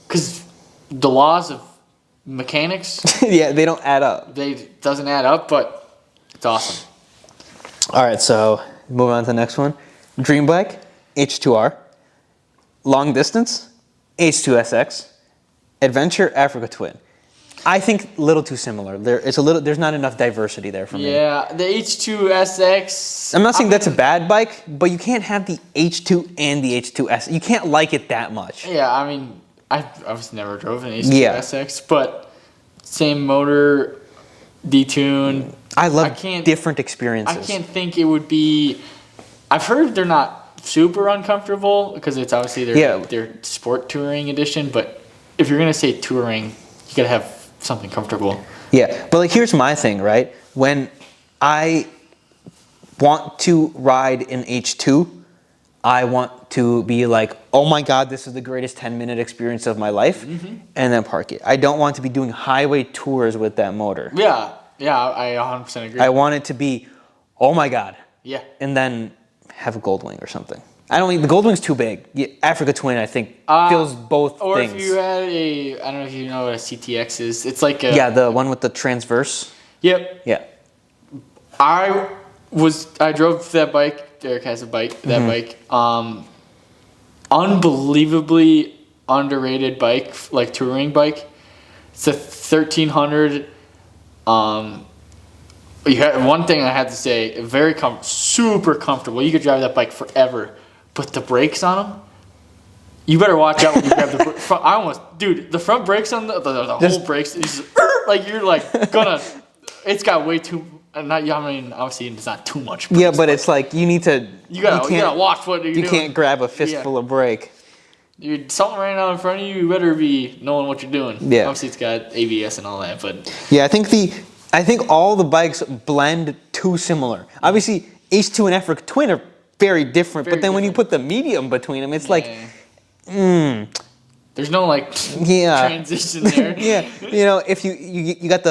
because the laws of mechanics. Yeah, they don't add up. It doesn't add up, but it's awesome. All right, so moving on to the next one. Dream bike, H2R. Long distance, H2SX. Adventure, Africa Twin. I think a little too similar. There's not enough diversity there for me. Yeah, the H2SX. I'm not saying that's a bad bike, but you can't have the H2 and the H2S. You can't like it that much. Yeah, I mean, I was never drove an H2SX, but same motor, detune. I love different experiences. I can't think it would be. I've heard they're not super uncomfortable because it's obviously their sport touring edition. But if you're gonna say touring, you gotta have something comfortable. Yeah, but like here's my thing, right? When I want to ride an H2, I want to be like, oh my God, this is the greatest 10-minute experience of my life, and then park it. I don't want to be doing highway tours with that motor. Yeah, I 100% agree. I want it to be, oh my God. Yeah. And then have a Goldwing or something. I don't mean the Goldwing's too big. Yeah, Africa Twin, I think, fills both or things. Or if you had I don't know if you know what a CTX is. It's like a... Yeah, the one with the transverse. Yep. Yeah. I drove that bike. Derek has that bike. Unbelievably underrated bike, like touring bike. It's a 1300. One thing I had to say, super comfortable. You could drive that bike forever, but the brakes on them, you better watch out when you grab the front. The front brakes on the whole brakes, you're like gonna. It's got way too. Obviously it's not too much. Brakes, but it's like you need to. You gotta watch what you're doing. You can't grab a fistful of brake. Dude, something right now in front of you, you better be knowing what you're doing. Yeah. Obviously it's got ABS and all that, but. Yeah, I think all the bikes blend too similar. Obviously, H2 and Africa Twin are very different, but then when you put the medium between them, it's there's no transition there. Yeah, if you got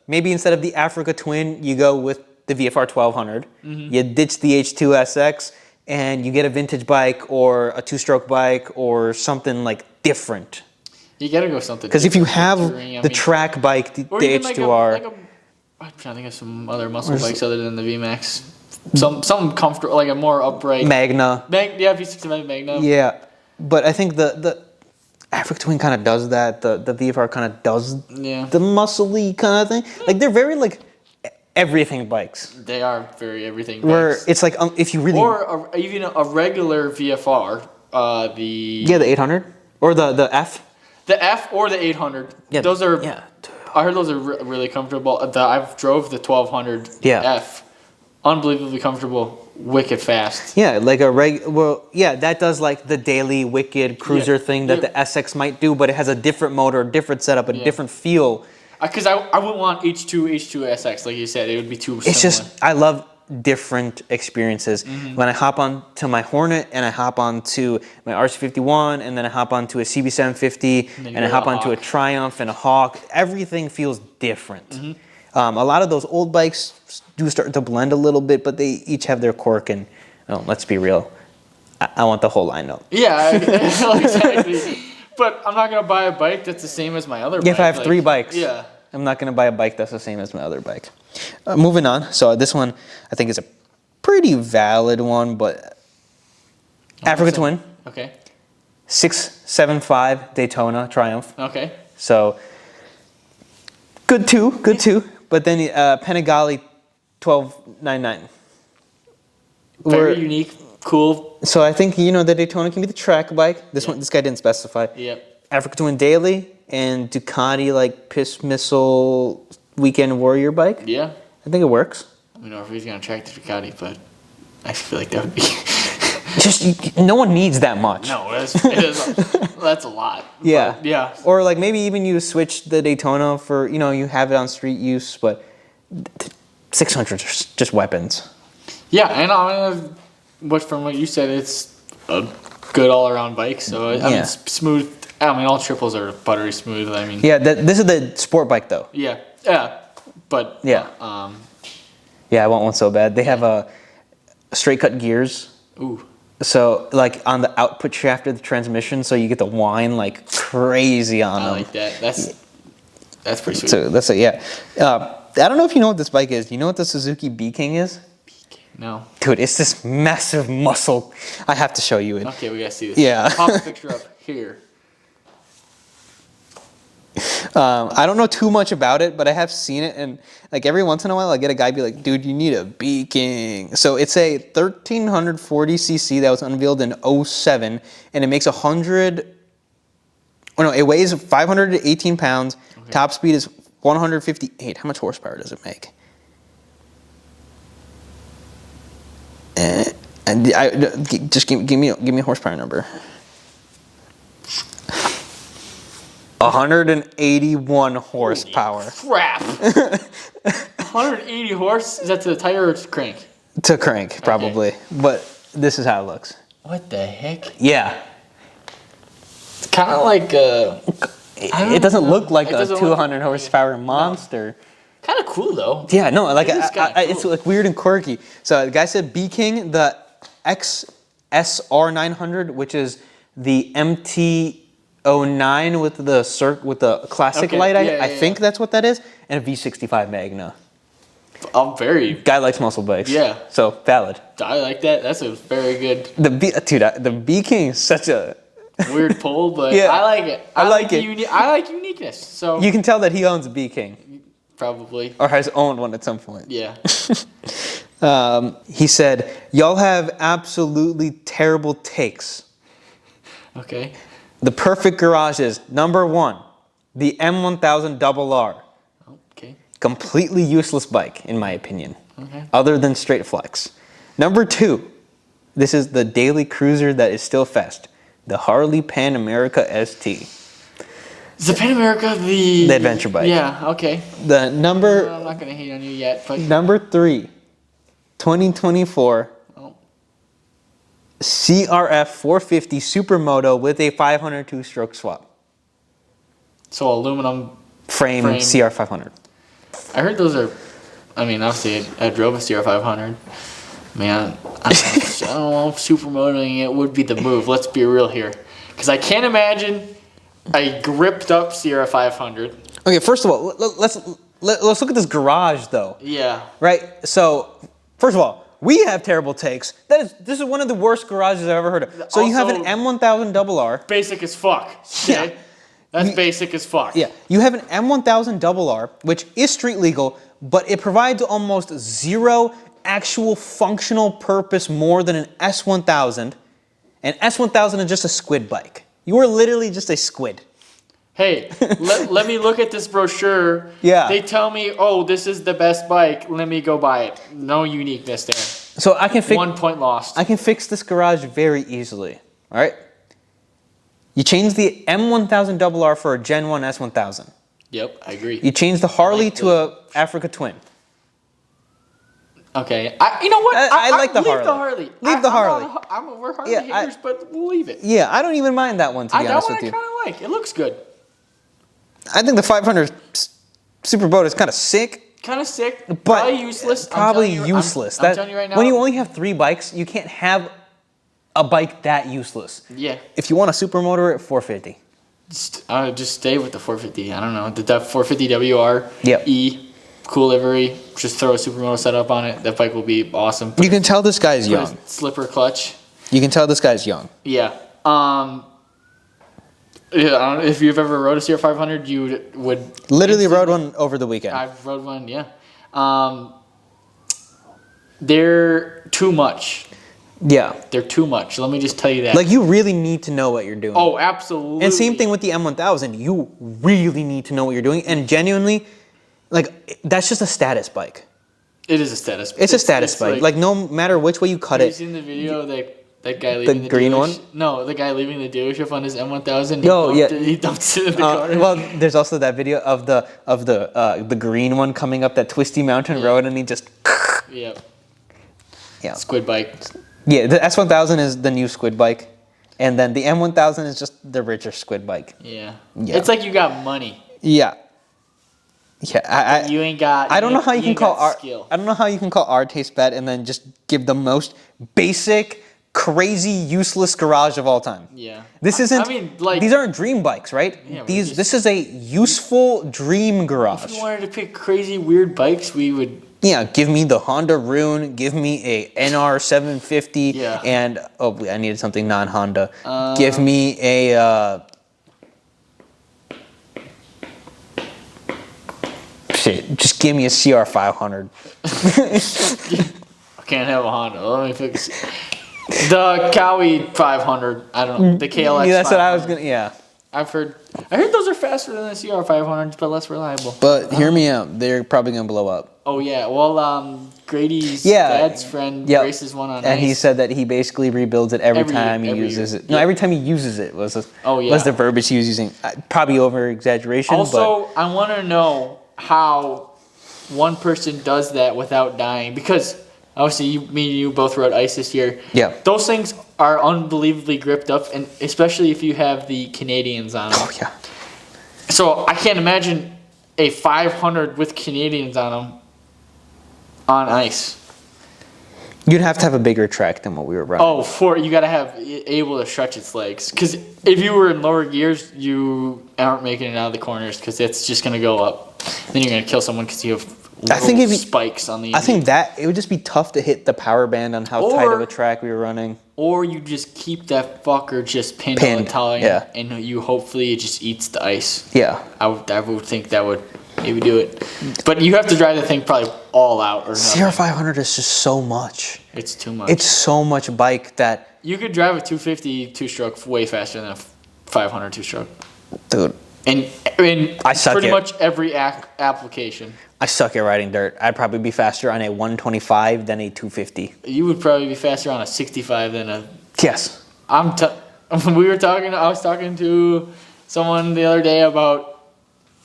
maybe instead of the Africa Twin, you go with the VFR 1200. You ditch the H2SX, and you get a vintage bike or a two-stroke bike or something like different. You gotta go something. Because if you have the track bike, the H2R. I'm trying to think of some other muscle bikes other than the VMAX. Some comfortable, like a more upright. Magna. V6 Magna. Yeah, but I think the Africa Twin kind of does that. The VFR kind of does the muscle-y kind of thing. Like they're very like everything bikes. They are very everything bikes. Where it's like if you really even a regular VFR, the 800 or the F. The F or the 800. Yeah, those are. Yeah. I heard those are really comfortable. I've drove the 1200 F. Unbelievably comfortable, wicked fast. Yeah, like that does like the daily wicked cruiser thing that the SX might do, but it has a different motor, a different setup, a different feel. Because I wouldn't want H2 SX, like you said. It would be too similar. It's just, I love different experiences. When I hop on to my Hornet and I hop on to my RC51 and then I hop on to a CB750 and I hop on to a Triumph and a Hawk, everything feels different. A lot of those old bikes do start to blend a little bit, but they each have their quirk, and let's be real, I want the whole lineup. Yeah, exactly. But I'm not gonna buy a bike that's the same as my other bike. If I have 3 bikes, yeah, I'm not going to buy a bike that's the same as my other bike. Moving on. So this one, I think is a pretty valid one, but Africa Twin, Okay. 675 Daytona Triumph. Okay. So good too. But then Panigale 1299. Very unique, cool. So I think the Daytona can be the track bike. This guy didn't specify. Yep. Africa Twin Daily and Ducati like Piss Missile Weekend Warrior bike. Yeah. I think it works. I don't know if he's gonna track the Ducati, but I feel like that would be. Just no one needs that much. No, that's a lot. Yeah. But, yeah. Or like maybe even you switch the Daytona for you have it on street use, but 600 are just weapons. Yeah, and from what you said, it's a good all-around bike. So I mean, smooth. I mean, all triples are buttery smooth. I mean. Yeah, this is the sport bike though. Yeah, but yeah, I want one so bad. They have a straight cut gears. Ooh. So like on the output shaft of the transmission, so you get to whine like crazy on them. I like that. That's pretty sweet. So that's it. Yeah. I don't know if you know what this bike is. Do you know what the Suzuki B King is? No. Dude, it's this massive muscle. I have to show you it. Okay, we gotta see this. Yeah. Pop a picture up here. I don't know too much about it, but I have seen it, and like every once in a while, I get a guy be like, "Dude, you need a B King." So it's a 1340 cc that was unveiled in 07, and it makes 100. Oh no, it weighs 518 pounds. Okay. Top speed is 158. How much horsepower does it make? And just give me a horsepower number. 181 horsepower. Holy crap! 180 horse? Is that to the tire or to crank? To crank, probably. Okay. But this is how it looks. What the heck? Yeah. It's kind of like it doesn't look like a 200 horsepower monster. No. Kind of cool though. Yeah, no, like cool. It's like weird and quirky. So the guy said B King, the XSR 900, which is the MT09 with the classic light. I think that's what that is, and a V65 Magna. I'm very. Guy likes muscle bikes. Yeah. So valid. I like that. That's a very good. The B King is such a weird pull, but yeah, I like it. I like it. I like uniqueness. So you can tell that he owns a B King. Probably. Or has owned one at some point. Yeah. He said, "Y'all have absolutely terrible takes." Okay. The perfect garage is number 1, the M1000 RR. Okay. Completely useless bike, in my opinion. Okay. Other than straight flex. Number 2, this is the daily cruiser that is still fast. The Harley Pan America ST. Is the Pan America the adventure bike? Yeah, okay. The number... I'm not going to hate on you yet, but... Number 3, 2024 CRF 450 Supermoto with a 502 stroke swap. So aluminum frame. CR 500. I heard those are... I mean, obviously, I drove a CR 500. Man, I don't know if supermotoing it would be the move. Let's be real here. Because I can't imagine a gripped up Sierra 500. Okay, first of all, let's look at this garage though. Yeah. Right. So, first of all, we have terrible takes. This is one of the worst garages I've ever heard of. So also, you have an M1000 RR. Basic as fuck. Okay? Yeah. That's basic as fuck. Yeah. You have an M1000 RR, which is street legal, but it provides almost zero actual functional purpose more than an S1000. And S1000 is just a squid bike. You are literally just a squid. Hey, let me look at this brochure. Yeah. They tell me, oh, this is the best bike. Let me go buy it. No uniqueness there. So I can fix 1 point lost. I can fix this garage very easily. All right. You change the M1000 RR for a Gen 1 S1000. Yep, I agree. You change the Harley to a Africa Twin. Okay, you know what? I like the Harley. Leave the Harley. Leave the Harley. We're Harley haters, but we'll leave it. Yeah, I don't even mind that one, to be honest with you. That one I kind of like. It looks good. I think the 500 Superboat is kind of sick. Kind of sick. But probably useless. Probably useless. I'm telling you right now. When you only have 3 bikes, you can't have a bike that useless. Yeah. If you want a supermotor, 450. Just stay with the 450. I don't know. The 450 WR Yep. E, cool livery. Just throw a supermoto setup on it. That bike will be awesome. You can tell this guy's Put a young. slipper clutch. You can tell this guy's young. Yeah. Yeah. I don't know if you've ever rode a CR500, you would Literally rode one over the weekend. I've rode one. Yeah. They're too much. Yeah. They're too much. Let me just tell you that. Like, you really need to know what you're doing. Oh, absolutely. And same thing with the M1000. You really need to know what you're doing. And genuinely, like, that's just a status bike. It is a status bike. It's a status bike. Like, no matter which way you cut have it. you seen the video that guy leaving the green dealership? one? No, the guy leaving the dealership on his M1000. He dumped it in the corner. Well, there's also that video of the green one coming up that twisty mountain road, and he just. Yeah. Yeah. Squid bike. Yeah, the S1000 is the new squid bike, and then the M1000 is just the richer squid bike. Yeah. Yeah. It's like you got money. Yeah. Yeah, You ain't got. I don't know how you can call our. skill. I don't know how you can call our taste bad and then just give the most basic, crazy, useless garage of all time. Yeah. This isn't. I mean, like, these aren't dream bikes, right? Yeah, This is a useful dream garage. if we wanted to pick crazy, weird bikes, we would. Yeah, give me the Honda Rune. Give me a NR 750. Yeah. And I needed something non-Honda. Give me a. Shit, just give me a CR 500. I can't have a Honda. Let me fix the Cowie 500. I don't know the KLX. Yeah, that's what I was 500. gonna. Yeah. I heard those are faster than the CR 500s, but less reliable. But hear me out. They're probably gonna blow up. Oh yeah. Well, Grady's dad's friend races one on and ice. he said that he basically rebuilds it every Every time year, he every uses year. it. No, every time he uses it was yeah. the verbiage he was using. Probably over exaggeration. Also, I want to know how one person does that without dying, because obviously me and you both rode ice this year. Yeah. Those things are unbelievably gripped up, and especially if you have the Canadians on them. Oh yeah. So I can't imagine a 500 with Canadians on them on ice. You'd have to have a bigger track than what we were running. Oh, you gotta have able to stretch its legs. Because if you were in lower gears, you aren't making it out of the corners, because it's just gonna go up. Then you're gonna kill someone because you have spikes on the. I think that it would just be tough to hit the power band on how tight of a track we were running. Or you just keep that fucker just pinned all the time, yeah. and you hopefully it just eats the ice. Yeah. I would think that would maybe do it, but you have to drive the thing probably all out or nothing. CR500 is just so much. It's too much. It's so much bike that you could drive a 250 two-stroke way faster than a 500 two-stroke. Dude. And I suck pretty at- much every application. I suck at riding dirt. I'd probably be faster on a 125 than a 250. You would probably be faster on a 65 than a. Yes. I was talking to someone the other day about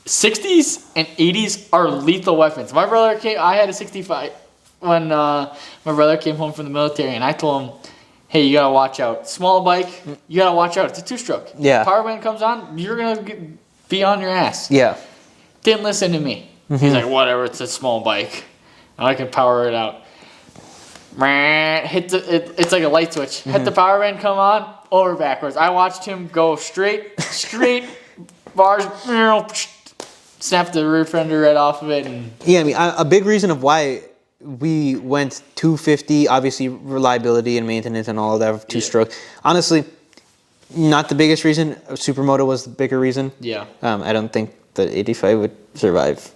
60s and 80s are lethal weapons. My brother I had a 65 when my brother came home from the military, and I told him, hey, you gotta watch out. Small bike, you gotta watch out. It's a two-stroke. Yeah. Power band comes on, you're gonna be on your ass. Yeah. Didn't listen to me. He's like, whatever, it's a small bike. I can power it out. It's like a light switch. Hit the power band, come on, over backwards. I watched him go straight bars, snap the rear fender right off of it. And Yeah, I mean, a big reason of why we went 250, obviously reliability and maintenance and all of that, two-stroke. Honestly, not the biggest reason. Supermoto was the bigger reason. yeah, I don't think the 85 would survive.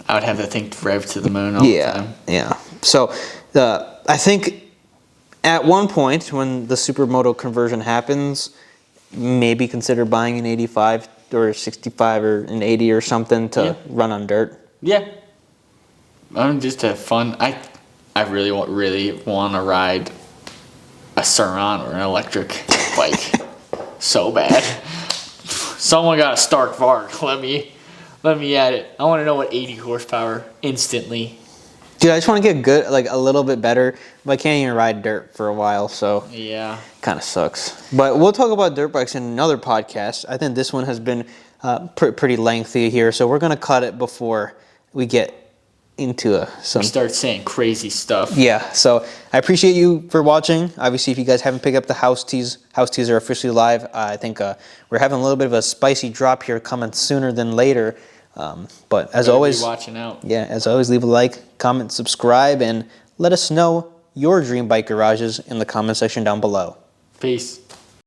I would have that thing rev to the moon all the time. Yeah. So I think at one point when the supermoto conversion happens, maybe consider buying an 85 or 65 or an 80 or something to run on dirt. Yeah. Just to have fun. I really want to ride a Saran or an electric bike so bad. Someone got a Stark Varg. Let me at it. I want to know what 80 horsepower instantly. Dude, I just want to get good, like a little bit better, but I can't even ride dirt for a while, so Yeah. kind of sucks. But we'll talk about dirt bikes in another podcast. I think this one has been pretty lengthy here, so we're going to cut it before we get into some. Start saying crazy stuff. Yeah, so I appreciate you for watching. Obviously, if you guys haven't picked up the house teas are officially live. I think we're having a little bit of a spicy drop here coming sooner than later. But as Better always, be watching out. Yeah, as always, leave a like, comment, subscribe, and let us know your dream bike garages in the comment section down below. Peace.